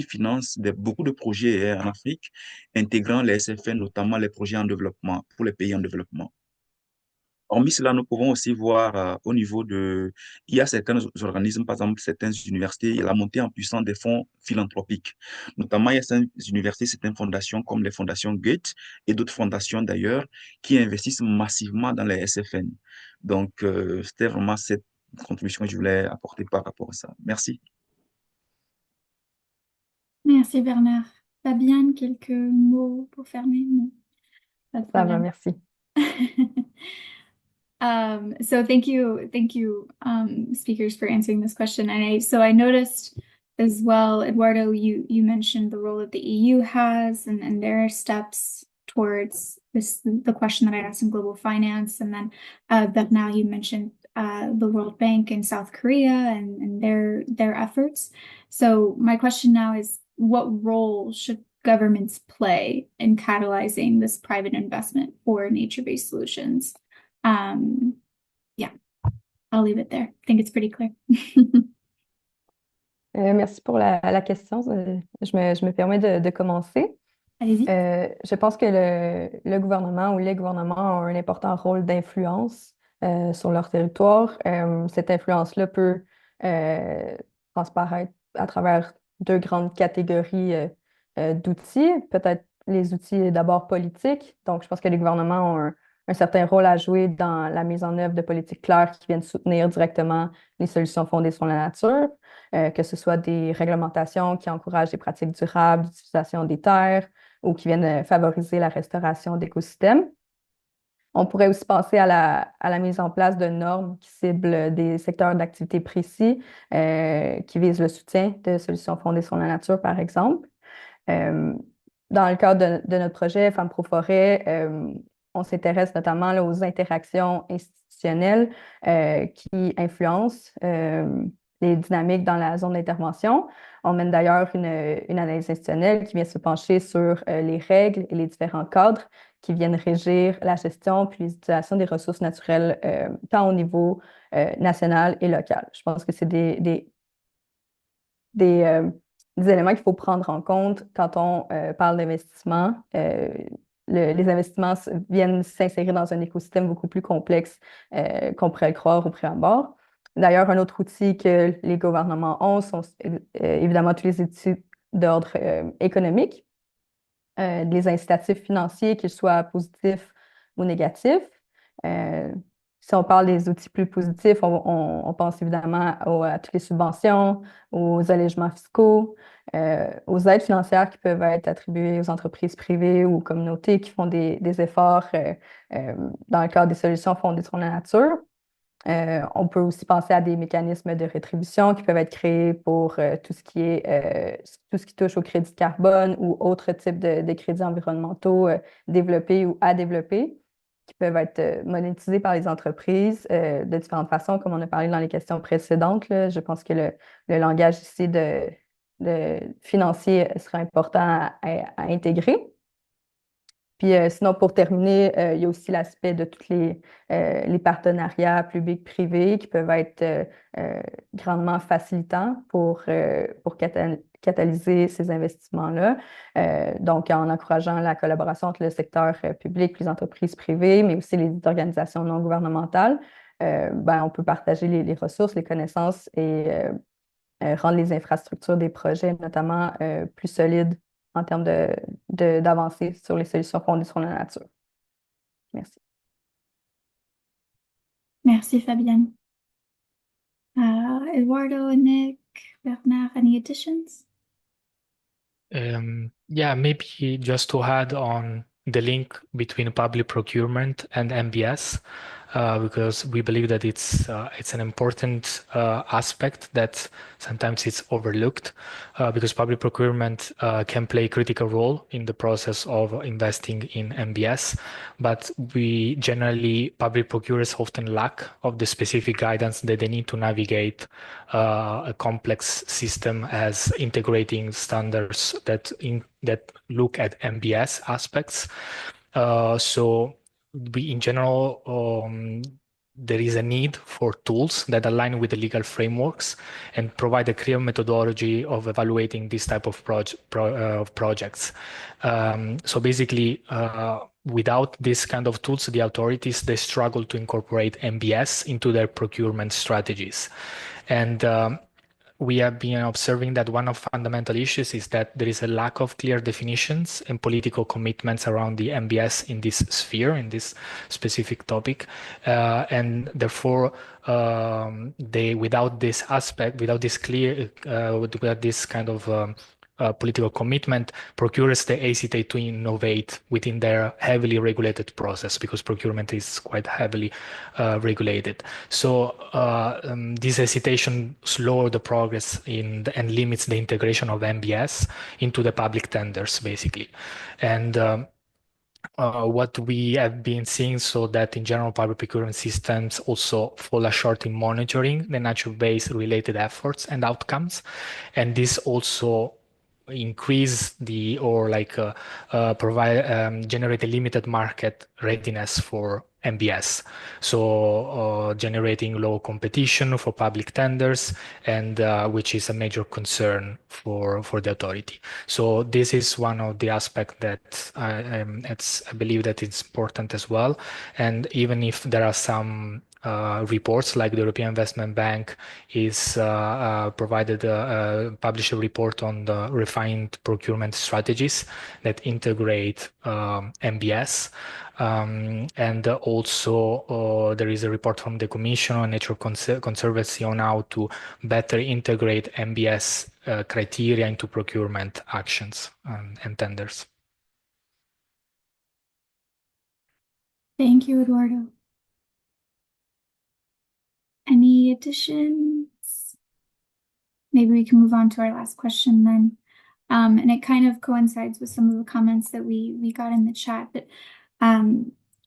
financent beaucoup de projets en Afrique, intégrant les SFN, notamment les projets en développement, pour les pays en développement. Hormis cela, nous pouvons aussi voir au niveau il y a certains organismes, par exemple certaines universités, il y a la montée en puissance des fonds philanthropiques. Notamment, il y a certaines universités, certaines fondations comme les fondations Goethe et d'autres fondations d'ailleurs qui investissent massivement dans les SFN. Donc, c'était vraiment cette contribution que je voulais apporter par rapport à ça. Merci. Merci, Bernard. Fabienne, quelques mots pour fermer? Non. Pas de Ça va, problème. merci. So thank you, speakers, for answering this question. And I noticed as well, Eduardo, you mentioned the role that the EU has and their steps towards the question that I asked in global finance. And then Bernard, you mentioned the World Bank in South Korea and their efforts. So my question now is, what role should governments play in catalyzing this private investment for nature-based solutions? Yeah, I'll leave it there. I think it's pretty clear. Merci pour la question. Je me permets de commencer. Allez-y. Je pense que le gouvernement ou les gouvernements ont un important rôle d'influence sur leur territoire. Cette influence-là peut transparaître à travers deux grandes catégories d'outils. Peut-être les outils d'abord politiques. Donc, je pense que les gouvernements ont un certain rôle à jouer dans la mise en œuvre de politiques claires qui viennent soutenir directement les solutions fondées sur la nature, que ce soit des réglementations qui encouragent des pratiques durables d'utilisation des terres ou qui viennent favoriser la restauration d'écosystèmes. On pourrait aussi penser à la mise en place de normes qui ciblent des secteurs d'activité précis, qui visent le soutien de solutions fondées sur la nature, par exemple. Dans le cadre de notre projet Femmes Pro Forêt, on s'intéresse notamment là, aux interactions institutionnelles qui influencent les dynamiques dans la zone d'intervention. On mène d'ailleurs une analyse institutionnelle qui vient se pencher sur les règles et les différents cadres qui viennent régir la gestion puis l'utilisation des ressources naturelles tant au niveau national et local. Je pense que c'est des éléments qu'il faut prendre en compte quand on parle d'investissement. Les investissements viennent s'insérer dans un écosystème beaucoup plus complexe qu'on pourrait le croire au prime abord. D'ailleurs, un autre outil que les gouvernements ont sont évidemment tous les études d'ordre économique, des incitatifs financiers, qu'ils soient positifs ou négatifs. Si on parle des outils plus positifs, on pense évidemment à toutes les subventions, aux allègements fiscaux, aux aides financières qui peuvent être attribuées aux entreprises privées ou aux communautés qui font des efforts dans le cadre des solutions fondées sur la nature. On peut aussi penser à des mécanismes de rétribution qui peuvent être créés pour tout ce qui touche au crédit carbone ou autres types de crédits environnementaux développés ou à développer, qui peuvent être monétisés par les entreprises de différentes façons, comme on a parlé dans les questions précédentes, là. Je pense que le langage ici de financier sera important à intégrer. Puis sinon, pour terminer, il y a aussi l'aspect de tous les partenariats publics-privés qui peuvent être grandement facilitants pour catalyser ces investissements-là. Donc, en encourageant la collaboration entre le secteur public, les entreprises privées, mais aussi les organisations non gouvernementales, on peut partager les ressources, les connaissances et rendre les infrastructures des projets, notamment plus solides en termes d'avancées sur les solutions fondées sur la nature. Merci. Merci, Fabienne. Eduardo, Nick, Bernard, any additions? Yeah, maybe just to add on the link between public procurement and NbS, because we believe that it's an important aspect that sometimes it's overlooked, because public procurement can play a critical role in the process of investing in NbS, but public procurers often lack of the specific guidance that they need to navigate a complex system as integrating standards that look at NbS aspects. So in general, there is a need for tools that align with the legal frameworks and provide a clear methodology of evaluating this type of projects. So basically, without this kind of tools, the authorities, they struggle to incorporate NbS into their procurement strategies. And we have been observing that one of fundamental issues is that there is a lack of clear definitions and political commitments around the NbS in this sphere, in this specific topic. And therefore, without this aspect, without this kind of political commitment, procurers, they hesitate to innovate within their heavily regulated process, because procurement is quite heavily regulated. So this hesitation slows the progress and limits the integration of NbS into the public tenders, basically. And what we have been seeing, so that in general, public procurement systems also fall short in monitoring the nature-based related efforts and outcomes. And this also generate a limited market readiness for NbS. So generating low competition for public tenders, and which is a major concern for the authority. So this is one of the aspects that I believe that it's important as well. And even if there are some reports, like the European Investment Bank is published a report on the refined procurement strategies that integrate NbS. And also there is a report from the Commission on Nature Conservancy on how to better integrate NbS criteria into procurement actions and tenders. Thank you, Eduardo. Any additions? Maybe we can move on to our last question then. And it kind of coincides with some of the comments that we got in the chat. But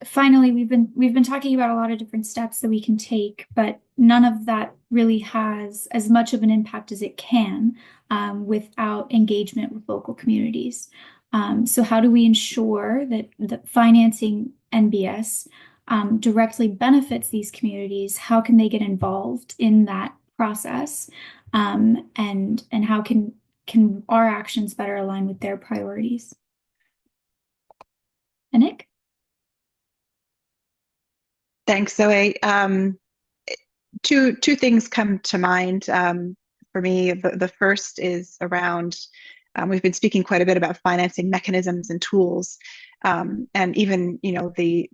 finally, we've been talking about a lot of different steps that we can take, but none of that really has as much of an impact as it can without engagement with local communities. So how do we ensure that financing NbS directly benefits these communities? How can they get involved in that process? And how can our actions better align with their priorities? Nick? Thanks, Zoe. two things come to mind for me. The first is around, we've been speaking quite a bit about financing mechanisms and tools, and even, you know, the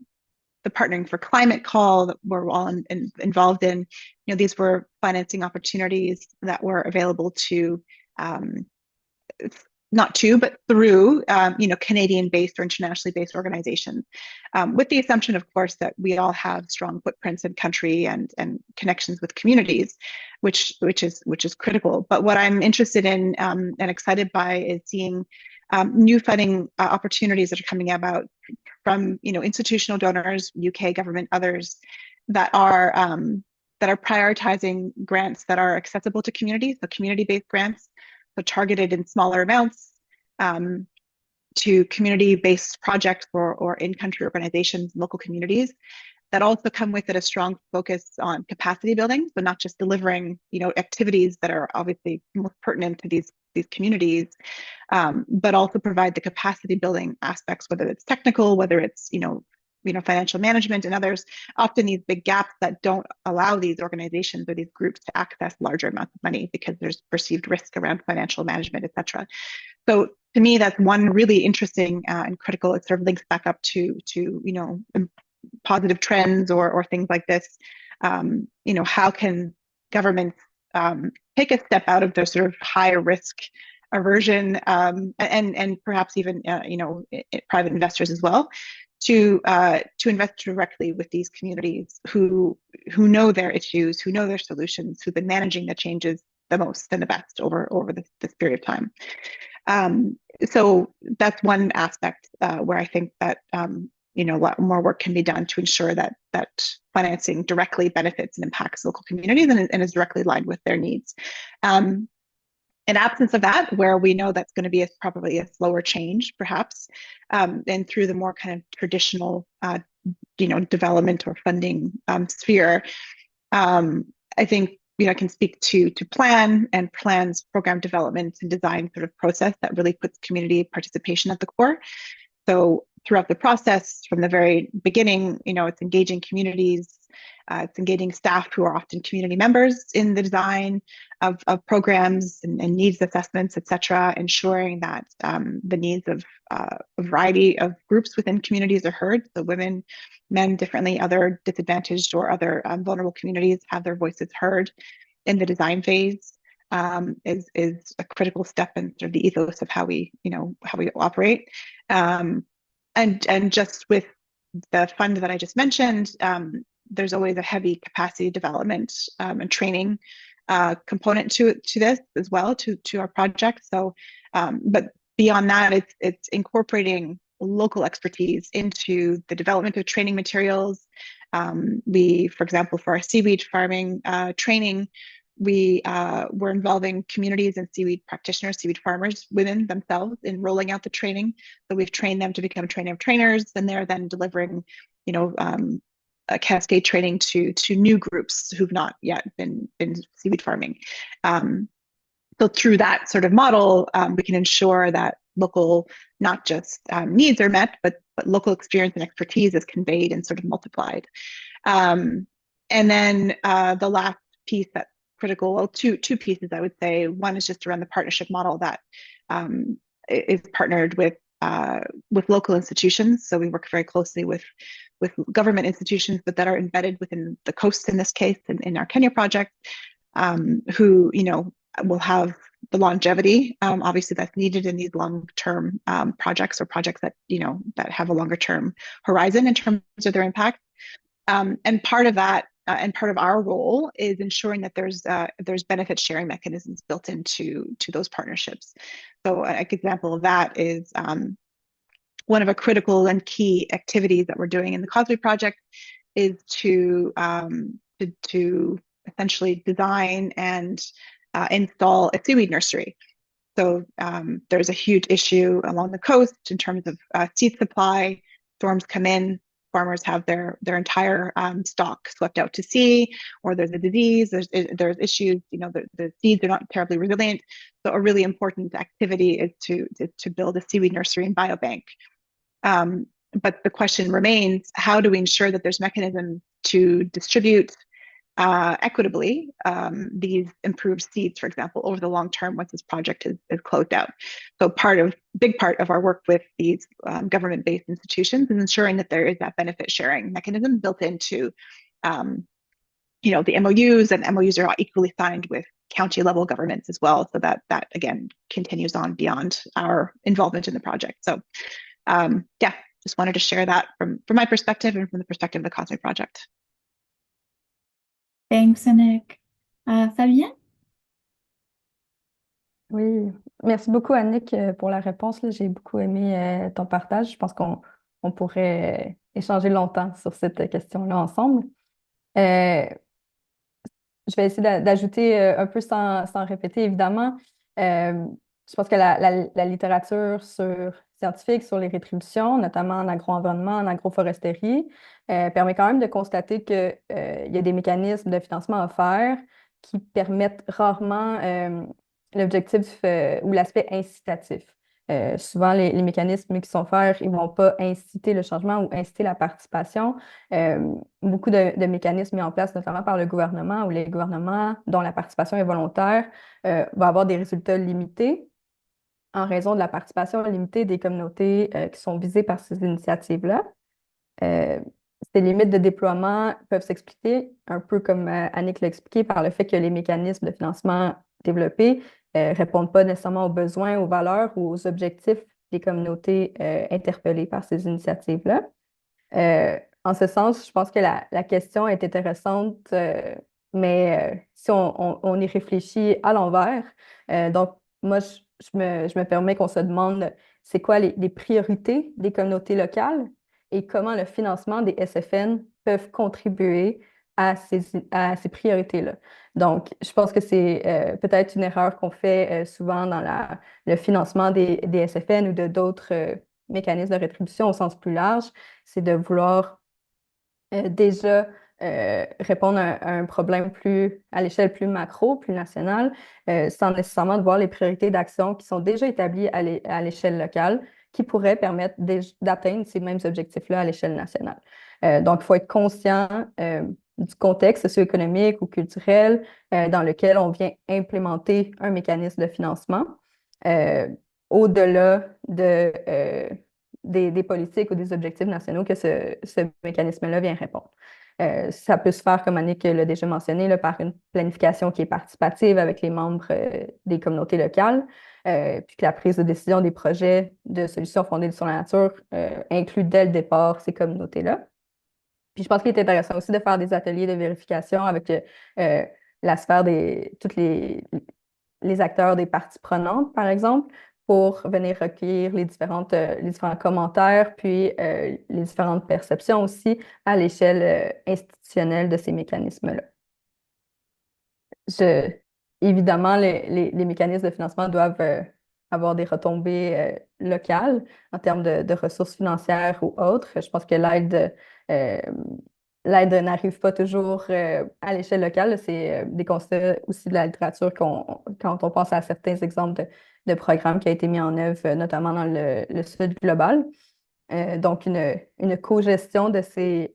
Partnering for Climate call that we're all involved in. You know, these were financing opportunities that were available to, not to, but through, you know, Canadian-based or internationally based organizations, with the assumption, of course, that we all have strong footprints in country and connections with communities, which is critical. But what I'm interested in and excited by is seeing new funding opportunities that are coming about from, you know, institutional donors, UK government, others that are prioritizing grants that are accessible to communities, so community-based grants, so targeted in smaller amounts to community-based projects or in-country organizations, local communities, that also come with it a strong focus on capacity building, so not just delivering, you know, activities that are obviously most pertinent to these communities, but also provide the capacity building aspects, whether it's technical, whether it's, you know, financial management and others, often these big gaps that don't allow these organizations or these groups to access larger amounts of money because there's perceived risk around financial management, et cetera. So to me, that's one really interesting and critical. It sort of links back up to you know, positive trends or things like this. You know, how can governments take a step out of their sort of high risk aversion and perhaps even you know, private investors as well, to invest directly with these communities who know their issues, who know their solutions, who've been managing the changes the most and the best over this period of time. So that's one aspect where I think that you know, a lot more work can be done to ensure that financing directly benefits and impacts local communities and is directly aligned with their needs. In absence of that, where we know that's going to be probably a slower change, perhaps, and through the more kind of traditional, you know, development or funding sphere, I think, you know, I can speak to plans, program development and design sort of process that really puts community participation at the core. So throughout the process, from the very beginning, you know, it's engaging communities, it's engaging staff who are often community members in the design of programs and needs assessments, et cetera, ensuring that the needs of a variety of groups within communities are heard. So women, men differently, other disadvantaged or other vulnerable communities have their voices heard in the design phase. Is a critical step in sort of the ethos of how we, you know, how we operate. And just with the fund that I just mentioned, there's always a heavy capacity development and training component to this as well, to our project. So, but beyond that, it's incorporating local expertise into the development of training materials. We, for example, for our seaweed farming training, we were involving communities and seaweed practitioners, seaweed farmers, women themselves, in rolling out the training. So we've trained them to become trainer of trainers, and they're then delivering, you know, a cascade training to new groups who've not yet been seaweed farming. So through that sort of model, we can ensure that local, not just needs are met, but local experience and expertise is conveyed and sort of multiplied. And then the last piece that's critical, well, two pieces, I would say. One is just around the partnership model that is partnered with local institutions. So we work very closely with government institutions, but that are embedded within the coast in this case, in our Kenya project, who, you know, will have the longevity, obviously, that's needed in these long-term projects, or projects that, you know, that have a longer-term horizon in terms of their impact. And part of that, and part of our role, is ensuring that there's benefit sharing mechanisms built into those partnerships. So an example of that is one of the critical and key activities that we're doing in the Causeway project is to essentially design and install a seaweed nursery. So there's a huge issue along the coast in terms of seed supply. Storms come in, farmers have their entire stock swept out to sea, or there's a disease, there's issues, you know, the seeds are not terribly resilient. So a really important activity is to build a seaweed nursery and biobank. But the question remains, how do we ensure that there's mechanisms to distribute equitably these improved seeds, for example, over the long term once this project is closed out. So big part of our work with these government-based institutions is ensuring that there is that benefit sharing mechanism built into the MOUs, and MOUs are equally signed with county level governments as well. So that again continues on beyond our involvement in the project. So just wanted to share that from my perspective and from the perspective of the Cosmic Project. Thanks, Annick. Fabienne? Oui, merci beaucoup, Annick, pour la réponse. J'ai beaucoup aimé ton partage. Je pense qu'on pourrait échanger longtemps sur cette question-là ensemble. Je vais essayer d'ajouter un peu sans répéter, évidemment. Je pense que la littérature scientifique sur les rétributions, notamment en agro-environnement, en agroforesterie, permet quand même de constater qu'il y a des mécanismes de financement offerts qui permettent rarement l'objectif ou l'aspect incitatif. Souvent, les mécanismes qui sont offerts, ils ne vont pas inciter le changement ou inciter la participation. Beaucoup de mécanismes mis en place, notamment par le gouvernement ou les gouvernements dont la participation est volontaire, vont avoir des résultats limités en raison de la participation limitée des communautés qui sont visées par ces initiatives-là. Ces limites de déploiement peuvent s'expliquer, un peu comme Annick l'a expliqué, par le fait que les mécanismes de financement développés répondent pas nécessairement aux besoins, aux valeurs ou aux objectifs des communautés interpellées par ces initiatives-là. En ce sens, je pense que la question est intéressante, mais si on y réfléchit à l'envers, donc moi, je me permets qu'on se demande c'est quoi les priorités des communautés locales et comment le financement des SFN peuvent contribuer à ces priorités-là. Donc, je pense que c'est peut-être une erreur qu'on fait souvent dans le financement des SFN ou de d'autres mécanismes de rétribution au sens plus large, c'est de vouloir déjà répondre à un problème à l'échelle plus macro, plus nationale, sans nécessairement de voir les priorités d'action qui sont déjà établies à l'échelle locale, qui pourraient permettre d'atteindre ces mêmes objectifs-là à l'échelle nationale. Donc, il faut être conscient du contexte socio-économique ou culturel dans lequel on vient implémenter un mécanisme de financement, au-delà des politiques ou des objectifs nationaux que ce mécanisme-là vient répondre. Ça peut se faire, comme Annick l'a déjà mentionné, là, par une planification qui est participative avec les membres des communautés locales, puis que la prise de décision des projets de solutions fondées sur la nature inclut dès le départ ces communautés-là. Puis je pense qu'il est intéressant aussi de faire des ateliers de vérification avec la sphère tous les acteurs des parties prenantes, par exemple, pour venir recueillir les différents commentaires, puis les différentes perceptions aussi à l'échelle institutionnelle de ces mécanismes-là. Évidemment, les mécanismes de financement doivent avoir des retombées locales en termes de ressources financières ou autres. Je pense que l'aide n'arrive pas toujours à l'échelle locale. C'est des constats aussi de la littérature quand on pense à certains exemples de programmes qui ont été mis en œuvre, notamment dans le Sud global. Donc, une co-gestion de ces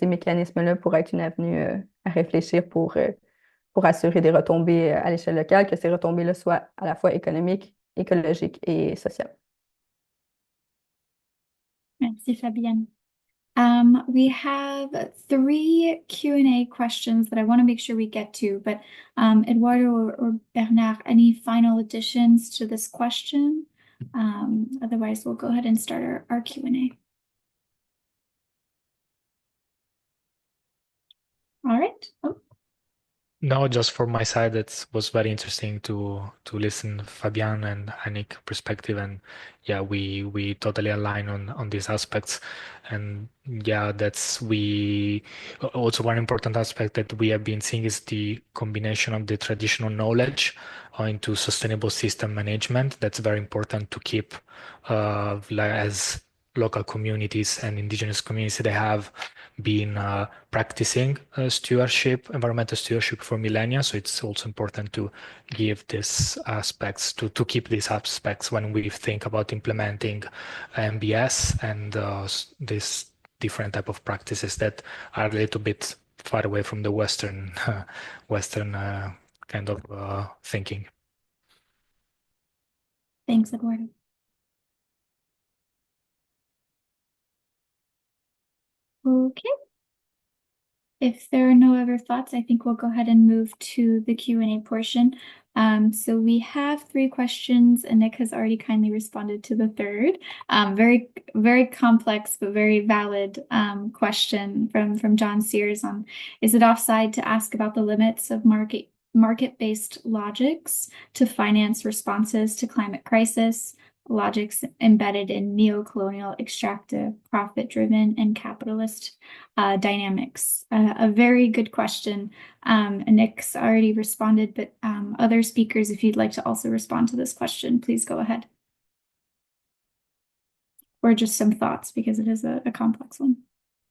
mécanismes-là pourrait être une avenue à réfléchir pour assurer des retombées à l'échelle locale, que ces retombées-là soient à la fois économiques, écologiques et sociales. Merci, Fabienne. We have 3 Q&A questions that I want to make sure we get to, but Eduardo or Bernard, any final additions to this question? Otherwise, we'll go ahead and start our Q&A. All right. Oh. No, just from my side, it was very interesting to listen Fabienne and Annick perspective, and yeah, we totally align on these aspects, and yeah, also one important aspect that we have been seeing is the combination of the traditional knowledge into sustainable system management. That's very important to keep as local communities and indigenous communities. They have been practicing environmental stewardship for millennia. So it's also important to give these aspects, to keep these aspects when we think about implementing NbS and these different type of practices that are a little bit far away from the Western kind of thinking. Thanks, Eduardo. Okay. If there are no other thoughts, I think we'll go ahead and move to the Q&A portion. So we have 3 questions, and Nick has already kindly responded to the third. Very, very complex but very valid question from John Sears on, is it offside to ask about the limits of market-based logics to finance responses to climate crisis, logics embedded in neo-colonial, extractive, profit-driven, and capitalist dynamics? A very good question. Nick's already responded, but other speakers, if you'd like to also respond to this question, please go ahead. Or just some thoughts, because it is a complex one.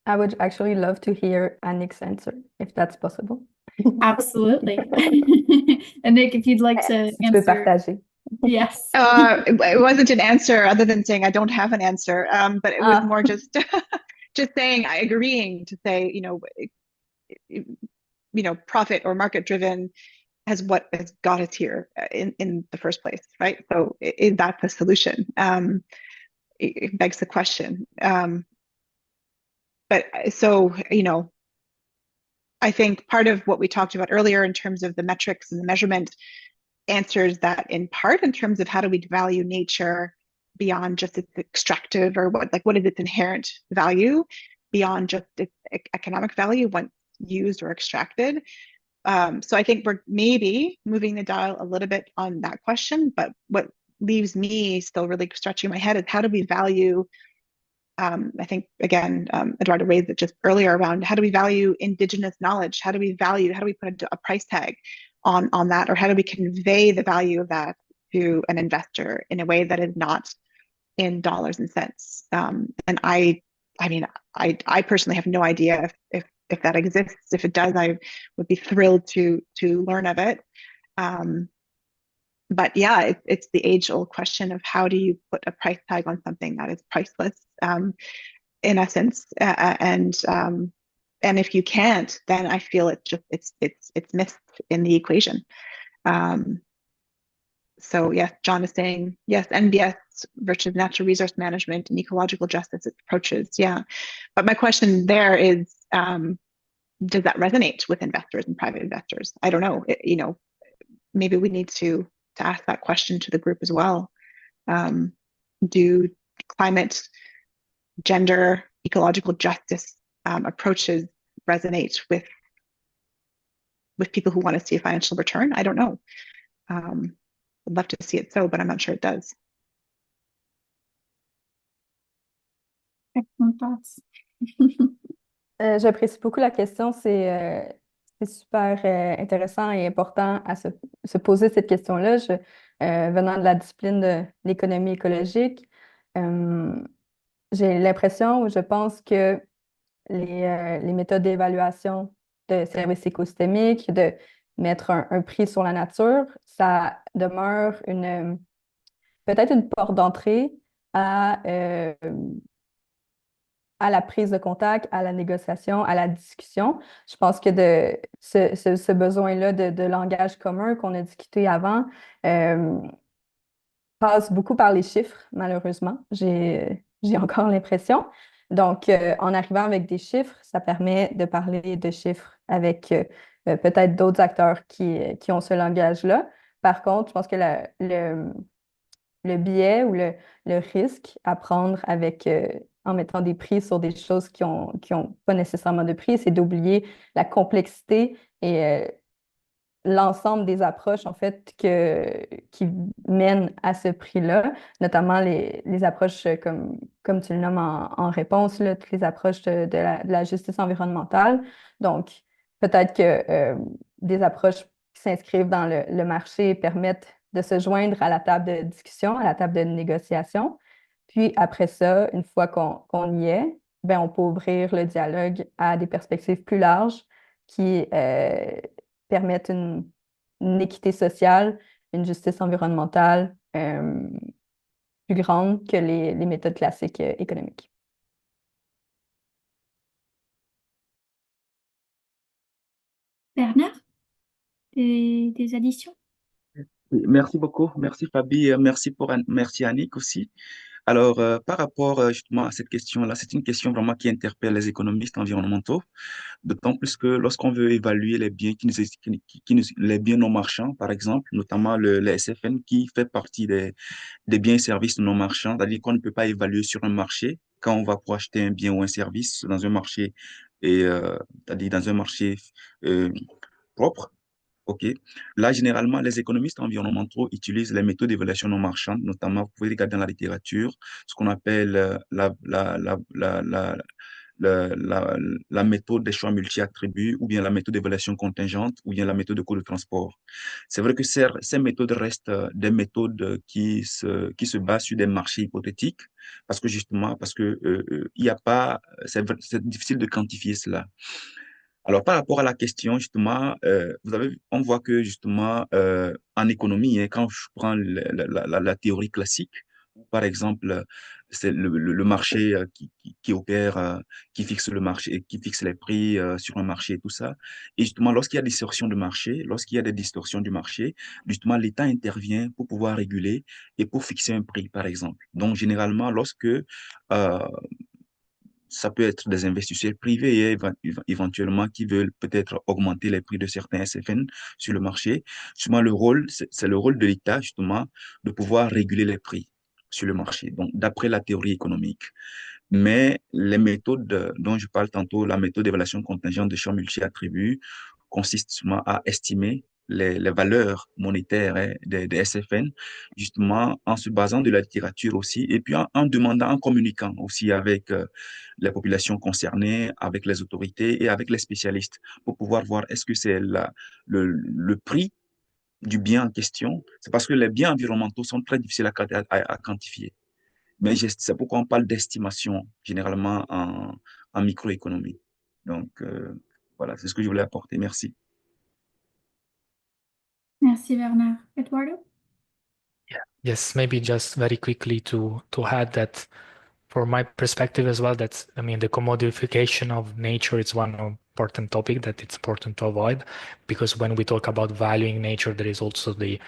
I would actually love to hear Nick's answer, if that's possible. Absolutely. And Nick, if you'd like to Si tu peux answer. partager. Yes. It wasn't an answer other than saying I don't have an answer, but it was more just just saying, agreeing to say, profit or market driven has what has got us here in the first place, right? So is that the solution? It begs the question. But so, I think part of what we talked about earlier in terms of the metrics and the measurement answers that in part in terms of how do we value nature beyond just its extractive or what is its inherent value beyond just its economic value once used or extracted. So I think we're maybe moving the dial a little bit on that question, but what leaves me still really stretching my head is how do we value, I think, again, Eduardo raised it just earlier around how do we value indigenous knowledge? How do we put a price tag on that? Or how do we convey the value of that to an investor in a way that is not in dollars and cents? And I personally have no idea if that exists. If it does, I would be thrilled to learn of it. But yeah, it's the age-old question of how do you put a price tag on something that is priceless, in essence, and if you can't, then I feel it's missed in the equation. So yes, John is saying yes, NbS versus natural resource management and ecological justice approaches. Yeah, but my question there is, does that resonate with investors and private investors? I don't know. Maybe we need to ask that question to the group as well. Do climate, gender, ecological justice approaches resonate with people who want to see a financial return? I don't know. I'd love to see it so, but I'm not sure it does. Excellent thoughts. J'apprécie beaucoup la question. C'est super intéressant et important à se poser cette question-là. Venant de la discipline de l'économie écologique, j'ai l'impression ou je pense que les méthodes d'évaluation de services écosystémiques, de mettre un prix sur la nature, ça demeure peut-être une porte d'entrée à la prise de contact, à la négociation, à la discussion. Je pense que ce besoin-là de langage commun qu'on a discuté avant passe beaucoup par les chiffres, malheureusement. J'ai encore l'impression. Donc, en arrivant avec des chiffres, ça permet de parler de chiffres avec peut-être d'autres acteurs qui ont ce langage-là. Par contre, je pense que le biais ou le risque à prendre en mettant des prix sur des choses qui ont pas nécessairement de prix, c'est d'oublier la complexité et l'ensemble des approches, en fait, qui mènent à ce prix-là, notamment les approches, comme tu le nommes en réponse, là, toutes les approches de la justice environnementale. Donc, peut-être que des approches qui s'inscrivent dans le marché permettent de se joindre à la table de discussion, à la table de négociation. Puis après ça, une fois qu'on y est, ben, on peut ouvrir le dialogue à des perspectives plus larges qui permettent une équité sociale, une justice environnementale plus grande que les méthodes classiques économiques. Bernard, des additions? Oui, merci beaucoup. Merci Fabi. Merci Annick aussi. Alors, par rapport justement à cette question-là, c'est une question vraiment qui interpelle les économistes environnementaux, d'autant plus que lorsqu'on veut évaluer les biens les biens non marchands, par exemple, notamment les SFN qui fait partie des biens et services non marchands, c'est-à-dire qu'on ne peut pas évaluer sur un marché quand on va pour acheter un bien ou un service dans un marché et c'est-à-dire dans un marché euh, propre. OK. Là, généralement, les économistes environnementaux utilisent les méthodes d'évaluation non marchande, notamment, vous pouvez regarder dans la littérature, ce qu'on appelle la méthode des choix multi-attributs, ou bien la méthode d'évaluation contingente, ou bien la méthode de coût de transport. C'est vrai que ces méthodes restent des méthodes qui se basent sur des marchés hypothétiques, parce que il y a pas, c'est difficile de quantifier cela. Alors, par rapport à la question, justement, on voit que, justement, en économie, hein, quand je prends la théorie classique, par exemple, c'est le marché qui opère, qui fixe le marché, qui fixe les prix sur un marché et tout ça. Et justement, lorsqu'il y a distorsion de marché, lorsqu'il y a des distorsions du marché, justement, l'État intervient pour pouvoir réguler et pour fixer un prix, par exemple. Donc, généralement, ça peut être des investisseurs privés et éventuellement qui veulent peut-être augmenter les prix de certains SFN sur le marché. Justement, c'est le rôle de l'État, justement, de pouvoir réguler les prix sur le marché. Donc, d'après la théorie économique. Mais les méthodes dont je parle tantôt, la méthode d'évaluation contingente de champs multi-attributs, consiste justement à estimer les valeurs monétaires hein, des SFN, justement en se basant de la littérature aussi, et puis en demandant, en communiquant aussi avec les populations concernées, avec les autorités et avec les spécialistes, pour pouvoir voir est-ce que c'est le prix du bien en question. C'est parce que les biens environnementaux sont très difficiles à quantifier. Mais c'est pourquoi on parle d'estimation, généralement en microéconomie. Donc, voilà, c'est ce que je voulais apporter. Merci. Merci Bernard. Eduardo? Yes, maybe just very quickly to add that from my perspective as well, that's I mean the commodification of nature is one important topic that it's important to avoid, because when we talk about valuing nature, there is also the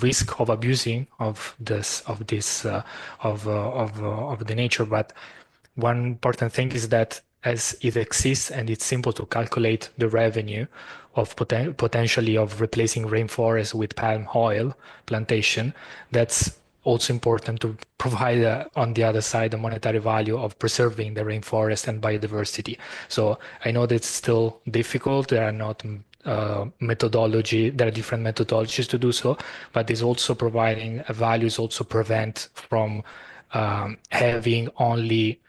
risk of abusing of the nature. But one important thing is that as it exists and it's simple to calculate the revenue of potentially of replacing rainforest with palm oil plantation, that's also important to provide on the other side the monetary value of preserving the rainforest and biodiversity. So I know that it's still difficult. There are not there are different methodologies to do so, but it's also providing a value, is also prevent from having only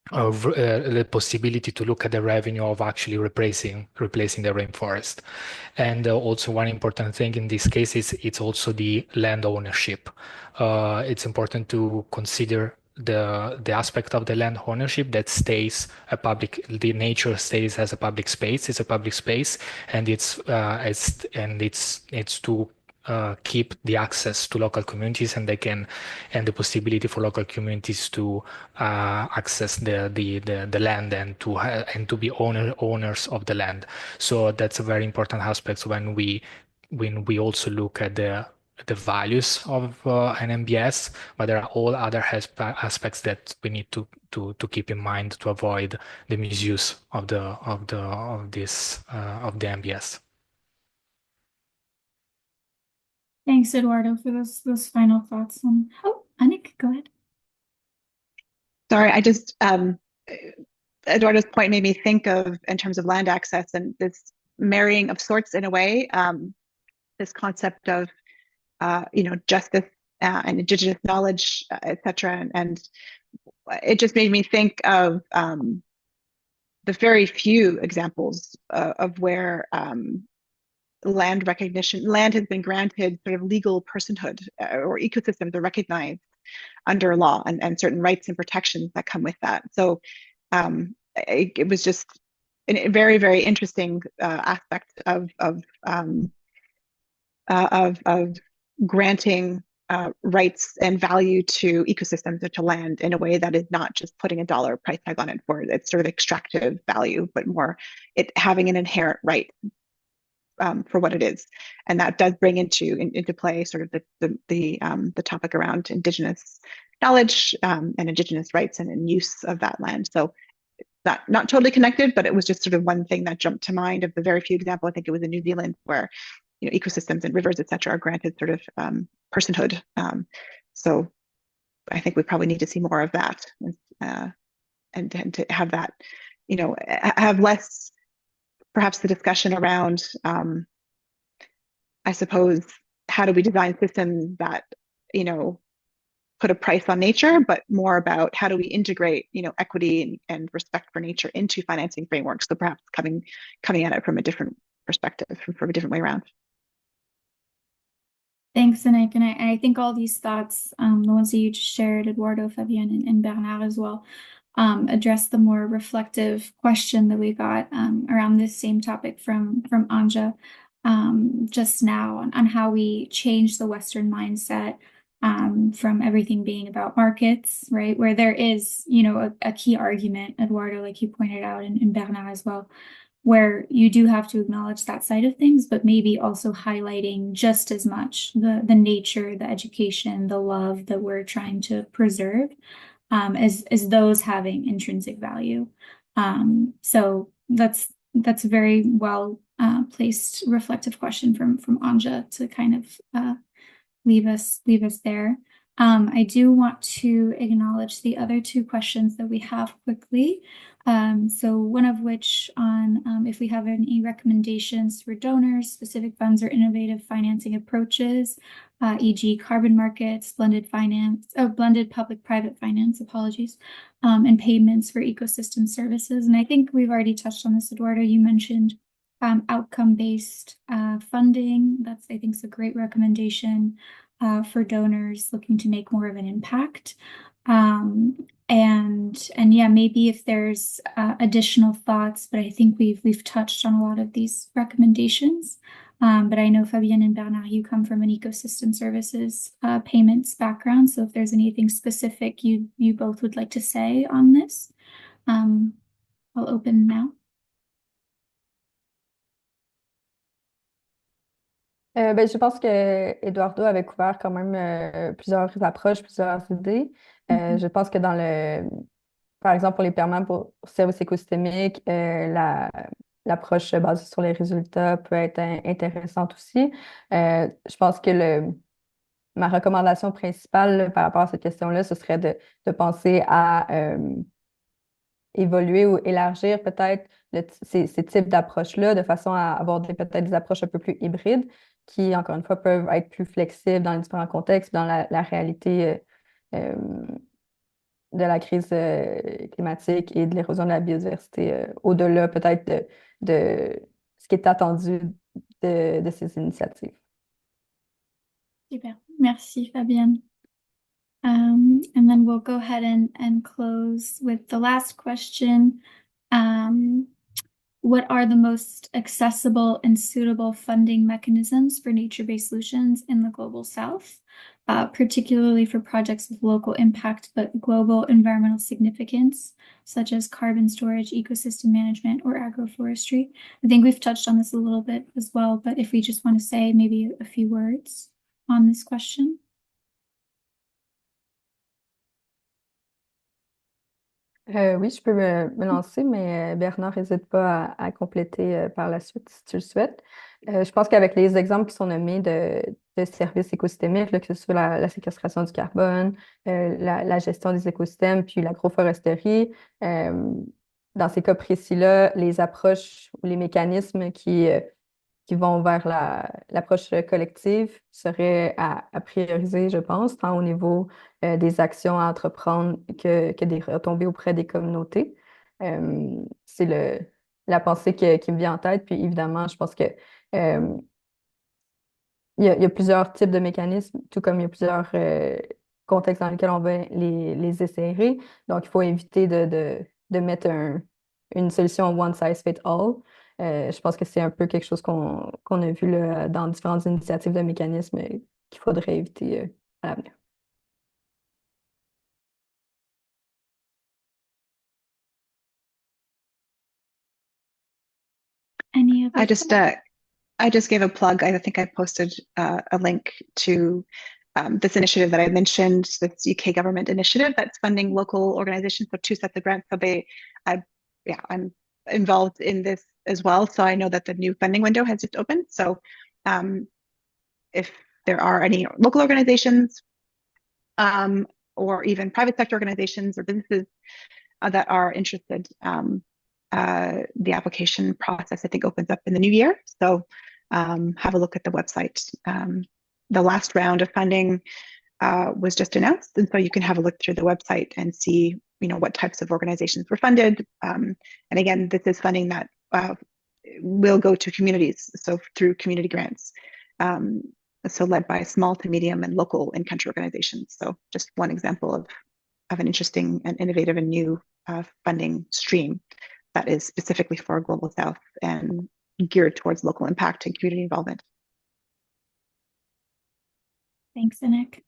the possibility to look at the revenue of actually replacing the rainforest. And also one important thing in this case is it's also the land ownership. It's important to consider the aspect of the land ownership that the nature stays as a public space. It's a public space, and it's to keep the access to local communities, and the possibility for local communities to access the land and to be owners of the land. So that's a very important aspect when we also look at the values of an NbS, but there are all other aspects that we need to keep in mind to avoid the misuse of the NbS. Thanks, Eduardo, for those final thoughts. Annick, go ahead. Sorry, I just Eduardo's point made me think of, in terms of land access and this marrying of sorts in a way, this concept of justice and indigenous knowledge, etc. And it just made me think of the very few examples of where land has been granted sort of legal personhood, or ecosystems are recognized under law, and certain rights and protections that come with that. So it was just a very, very interesting aspect of granting rights and value to ecosystems or to land in a way that is not just putting a dollar price tag on it for its sort of extractive value, but more it having an inherent right for what it is. And that does bring into play sort of the topic around Indigenous knowledge and Indigenous rights and use of that land. So not totally connected, but it was just sort of one thing that jumped to mind of the very few examples. I think it was in New Zealand where ecosystems and rivers, et cetera, are granted sort of personhood. So I think we probably need to see more of that, and to have that, have less, perhaps the discussion around, I suppose, how do we design systems that, put a price on nature, but more about how do we integrate, equity and respect for nature into financing frameworks. So perhaps coming at it from a different perspective, from a different way around. Thanks, Anik. And I think all these thoughts, the ones that you just shared, Eduardo, Fabienne, and Bernard as well, address the more reflective question that we got around this same topic from Anja just now on how we change the Western mindset from everything being about markets, right? Where there is, a key argument, Eduardo, like you pointed out, and Bernard as well, where you do have to acknowledge that side of things, but maybe also highlighting just as much the nature, the education, the love that we're trying to preserve as those having intrinsic value. So that's a very well placed reflective question from Anja to kind of leave us there. I do want to acknowledge the other two questions that we have quickly. So one of which on if we have any recommendations for donors, specific funds, or innovative financing approaches, e.g. carbon markets, blended public-private finance, and payments for ecosystem services. And I think we've already touched on this, Eduardo. You mentioned outcome-based funding. That's, I think, is a great recommendation for donors looking to make more of an impact. And yeah, maybe if there's additional thoughts, but I think we've touched on a lot of these recommendations. But I know Fabienne and Bernard, you come from an ecosystem services payments background. So if there's anything specific you both would like to say on this, I'll open now. Je pense que Eduardo avait couvert quand même plusieurs approches, plusieurs idées. Je pense que par exemple, pour les paiements pour services écosystémiques, l'approche basée sur les résultats peut être intéressante aussi. Je pense que ma recommandation principale par rapport à cette question-là, ce serait de penser à évoluer ou élargir peut-être ces types d'approches-là de façon à avoir peut-être des approches un peu plus hybrides qui, encore une fois, peuvent être plus flexibles dans les différents contextes, dans la réalité de la crise climatique et de l'érosion de la biodiversité, au-delà peut-être de ce qui est attendu de ces initiatives. Super. Merci, Fabienne. And then we'll go ahead and close with the last question. What are the most accessible and suitable funding mechanisms for nature-based solutions in the Global South, particularly for projects with local impact but global environmental significance, such as carbon storage, ecosystem management, or agroforestry? I think we've touched on this a little bit as well, but if we just want to say maybe a few words on this question. Oui, je peux me lancer, mais Bernard, n'hésite pas à compléter par la suite si tu le souhaites. Je pense qu'avec les exemples qui sont nommés de services écosystémiques, là, que ce soit la séquestration du carbone, la gestion des écosystèmes, puis l'agroforesterie, dans ces cas précis-là, les approches ou les mécanismes qui vont vers l'approche collective seraient à prioriser, je pense, tant au niveau des actions à entreprendre que des retombées auprès des communautés. C'est la pensée qui me vient en tête. Puis évidemment, je pense que il y a plusieurs types de mécanismes, tout comme il y a plusieurs contextes dans lesquels on va les essayer. Donc, il faut éviter de mettre une solution one size fit all. Je pense que c'est un peu quelque chose qu'on a vu là, dans différentes initiatives de mécanismes qu'il faudrait éviter à l'avenir. Any other I just gave a plug. I think I posted a link to this initiative that I mentioned, this UK government initiative that's funding local organizations. So 2 sets of grants. So I'm involved in this as well. So I know that the new funding window has just opened. So if there are any local organizations or even private sector organizations or businesses that are interested, the application process, I think, opens up in the new year. So have a look at the website. The last round of funding was just announced, and so you can have a look through the website and see, what types of organizations were funded. And again, this is funding that will go to communities, so through community grants. So led by small to medium and local in-country organizations. So just one example of an interesting and innovative and new funding stream that is specifically for Global South and geared towards local impact and community involvement. Thanks, Anik.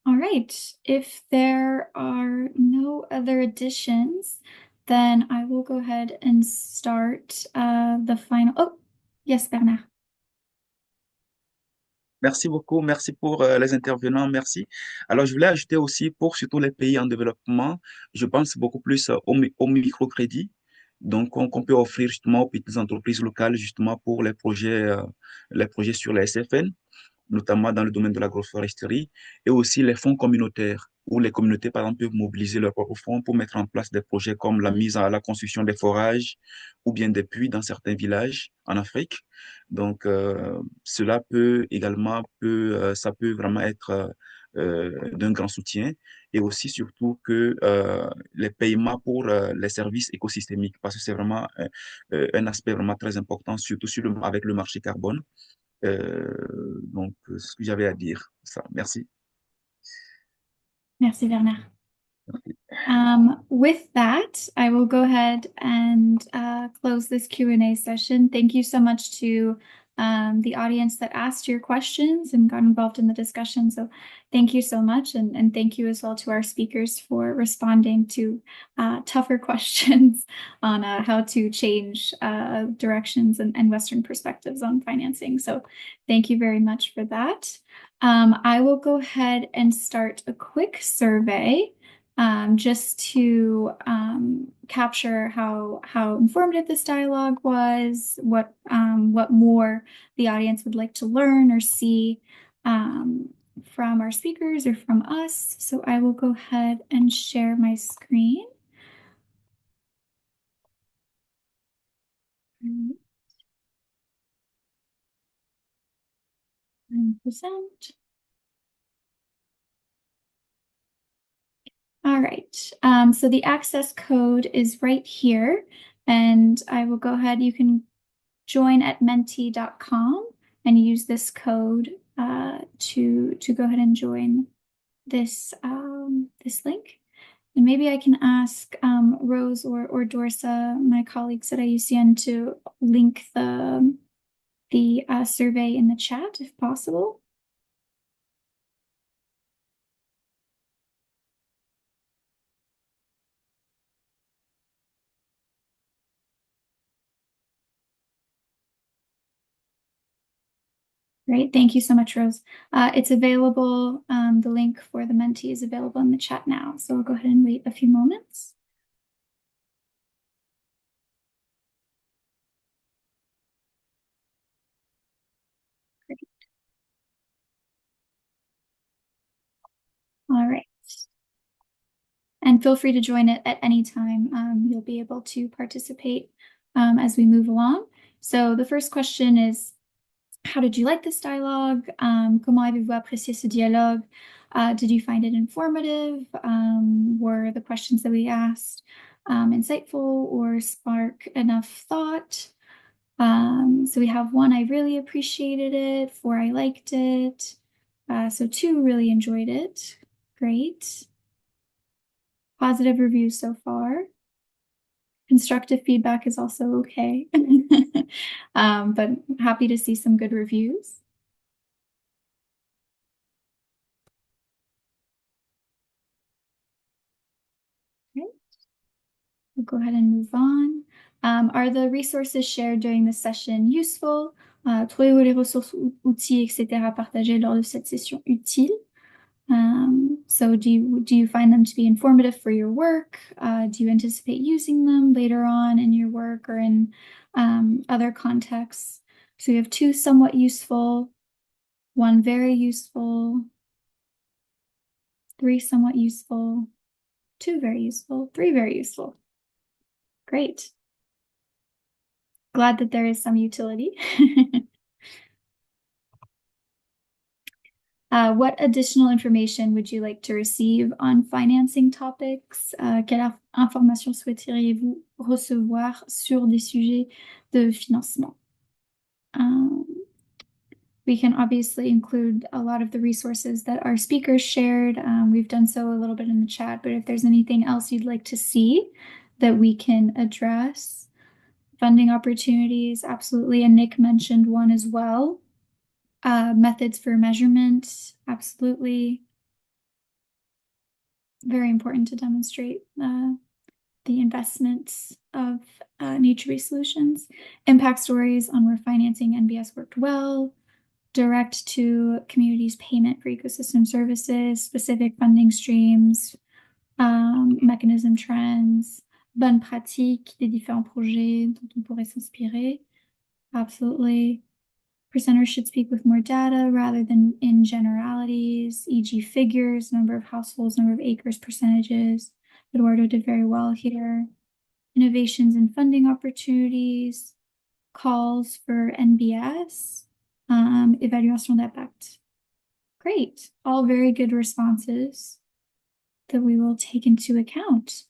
All right, if there are no other additions, then I will go ahead and start the final. Oh, yes, Bernard. Merci beaucoup, merci pour les intervenants, merci. Alors, je voulais ajouter aussi pour surtout les pays en développement, je pense beaucoup plus au microcrédit, donc qu'on peut offrir justement aux petites entreprises locales justement pour les projets sur les SFN, notamment dans le domaine de l'agroforesterie, et aussi les fonds communautaires, où les communautés, par exemple, peuvent mobiliser leurs propres fonds pour mettre en place des projets comme la construction des forages ou bien des puits dans certains villages en Afrique. Donc, cela peut également, ça peut vraiment être d'un grand soutien, et aussi surtout que les paiements pour les services écosystémiques, parce que c'est vraiment un aspect vraiment très important, surtout avec le marché carbone. Donc, ce que j'avais à dire, ça. Merci. Merci, Bernard. With that, I will go ahead and close this Q&A session. Thank you so much to the audience that asked your questions and got involved in the discussion. So thank you so much. And thank you as well to our speakers for responding to tougher questions on how to change directions and Western perspectives on financing. So thank you very much for that. I will go ahead and start a quick survey just to capture how informative this dialogue was, what more the audience would like to learn or see from our speakers or from us. So I will go ahead and share my screen. Present. All right, so the access code is right here, and I will go ahead. You can join at menti.com and use this code to go ahead and join this this link. And maybe I can ask Rose or Dorsa, my colleagues at IUCN, to link the survey in the chat if possible. Great, thank you so much, Rose. It's available, the link for the Menti is available in the chat now. So I'll go ahead and wait a few moments. Great. All right. And feel free to join it at any time. You'll be able to participate as we move along. So the first question is, how did you like this dialogue? Comment avez-vous apprécié ce dialogue? Did you find it informative? Were the questions that we asked insightful or spark enough thought? So we have 1, I really appreciated it. 4, I liked it. So 2, really enjoyed it. Great. Positive reviews so far. Constructive feedback is also okay. But happy to see some good reviews. We'll go ahead and move on. Are the resources shared during the session useful? Trouvez-vous les ressources, outils, etc. partagés lors de cette session utile? So do you find them to be informative for your work? Do you anticipate using them later on in your work or in other contexts? So we have 2 somewhat useful, 1 very useful, 3 somewhat useful, 2 very useful, 3 very useful. Great. Glad that there is some utility. What additional information would you like to receive on financing topics? Quelle information souhaiteriez-vous recevoir sur des sujets de financement? We can obviously include a lot of the resources that our speakers shared. We've done so a little bit in the chat, but if there's anything else you'd like to see that we can address, funding opportunities, absolutely. And Nick mentioned one as well. Methods for measurement, absolutely. Very important to demonstrate the investments of nature-based solutions. Impact stories on where financing NbS worked well. Direct to communities payment for ecosystem services, specific funding streams, mechanism trends, bonnes pratiques des différents projets dont on pourrait s'inspirer. Absolutely. Presenters should speak with more data rather than in generalities, e.g. figures, number of households, number of acres, percentages. Eduardo did very well here. Innovations and funding opportunities, calls for NbS, évaluation d'impact. Great, all very good responses that we will take into account.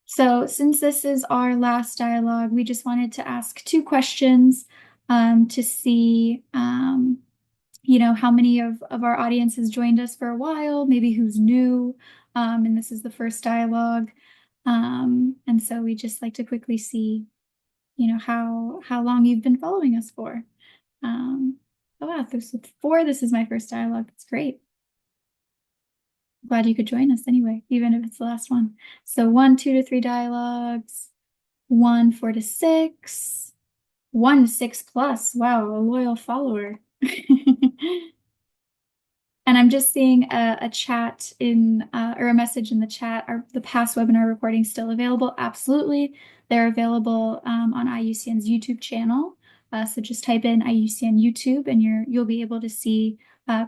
So since this is our last dialogue, we just wanted to ask 2 questions to see, how many of our audience has joined us for a while, maybe who's new, and this is the first dialogue. And so we just like to quickly see, how long you've been following us for. Oh wow, there's 4. This is my first dialogue. That's great. Glad you could join us anyway, even if it's the last one. So 1, 2 to 3 dialogues, 1, 4 to 6, 1 to 6 plus. Wow, a loyal follower. And I'm just seeing a chat in or a message in the chat. Are the past webinar recordings still available? Absolutely. They're available on IUCN's YouTube channel. So just type in IUCN YouTube and you'll be able to see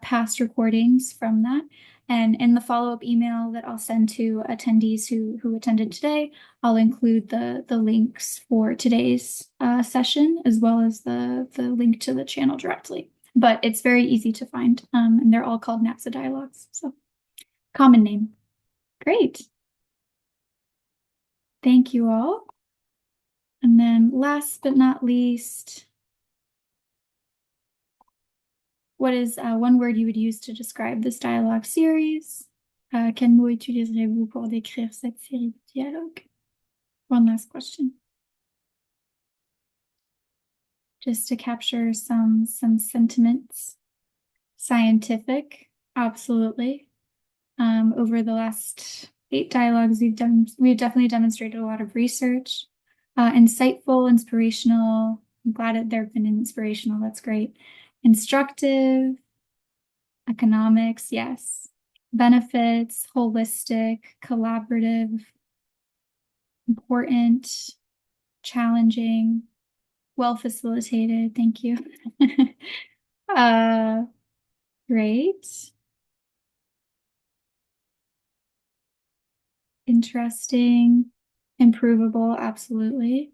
past recordings from that. And in the follow-up email that I'll send to attendees who attended today, I'll include the links for today's session as well as the link to the channel directly. But it's very easy to find, and they're all called NAbSA Dialogues. So common name. Great. Thank you all. And then last but not least, what is one word you would use to describe this dialogue series? Quel mot utiliserez-vous pour décrire cette série de dialogues? One last question. Just to capture some sentiments. Scientific, absolutely. Over the last 8 dialogues we've definitely demonstrated a lot of research. Insightful, inspirational. I'm glad that they've been inspirational. That's great. Instructive, economics, yes. Benefits, holistic, collaborative, important, challenging, well facilitated. Thank you. Great. Interesting, improvable, absolutely.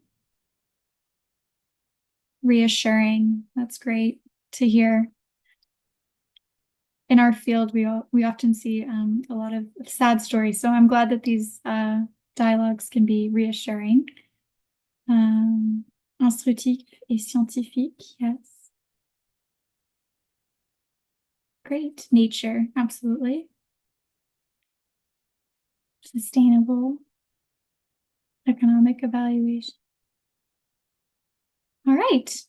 Reassuring, that's great to hear. In our field, we often see a lot of sad stories, so I'm glad that these dialogues can be reassuring. Instructif et scientifique, yes. Great. Nature, absolutely. Sustainable. Economic evaluation. All right.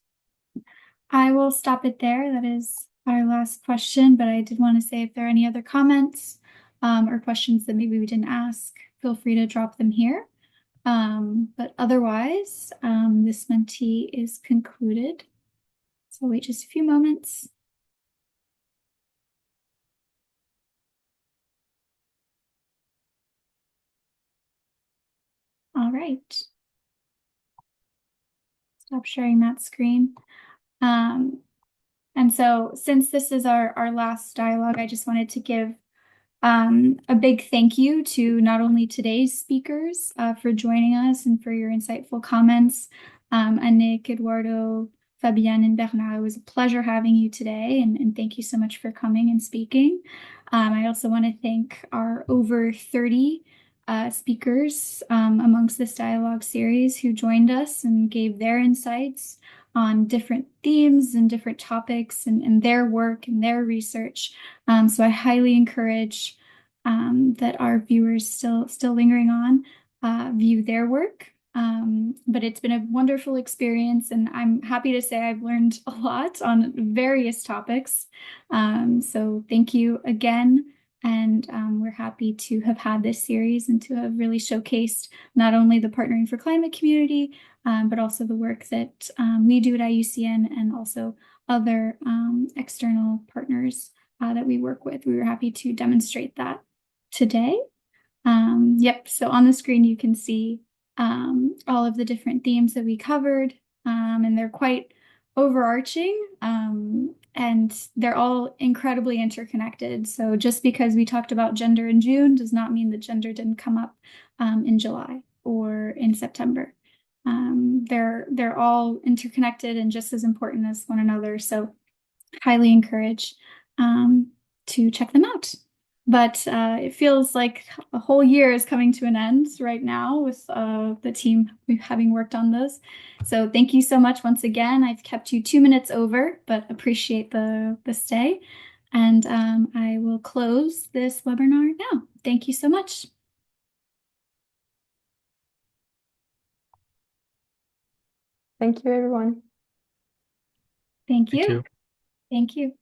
I will stop it there. That is our last question, but I did want to say if there are any other comments or questions that maybe we didn't ask, feel free to drop them here. But otherwise, this Mentee is concluded. So wait just a few moments. All right. Stop sharing that screen. And so since this is our last dialogue, I just wanted to give a big thank you to not only today's speakers for joining us and for your insightful comments. Nick, Eduardo, Fabienne, and Bernard, it was a pleasure having you today, and thank you so much for coming and speaking. I also want to thank our over 30 speakers amongst this dialogue series who joined us and gave their insights on different themes and different topics and their work and their research. So I highly encourage that our viewers still lingering on view their work. But it's been a wonderful experience, and I'm happy to say I've learned a lot on various topics. So thank you again. And we're happy to have had this series and to have really showcased not only the Partnering for Climate community, but also the work that we do at IUCN and also other external partners that we work with. We were happy to demonstrate that today. Yep, so on the screen you can see all of the different themes that we covered, and they're quite overarching, and they're all incredibly interconnected. So just because we talked about gender in June does not mean that gender didn't come up in July or in September. They're all interconnected and just as important as one another. So highly encourage to check them out. But it feels like a whole year is coming to an end right now with the team having worked on those. So thank you so much once again. I've kept you 2 minutes over, but appreciate the stay. And I will close this webinar now. Thank you so much. Thank you, everyone. Thank Thank you. you. Thank you.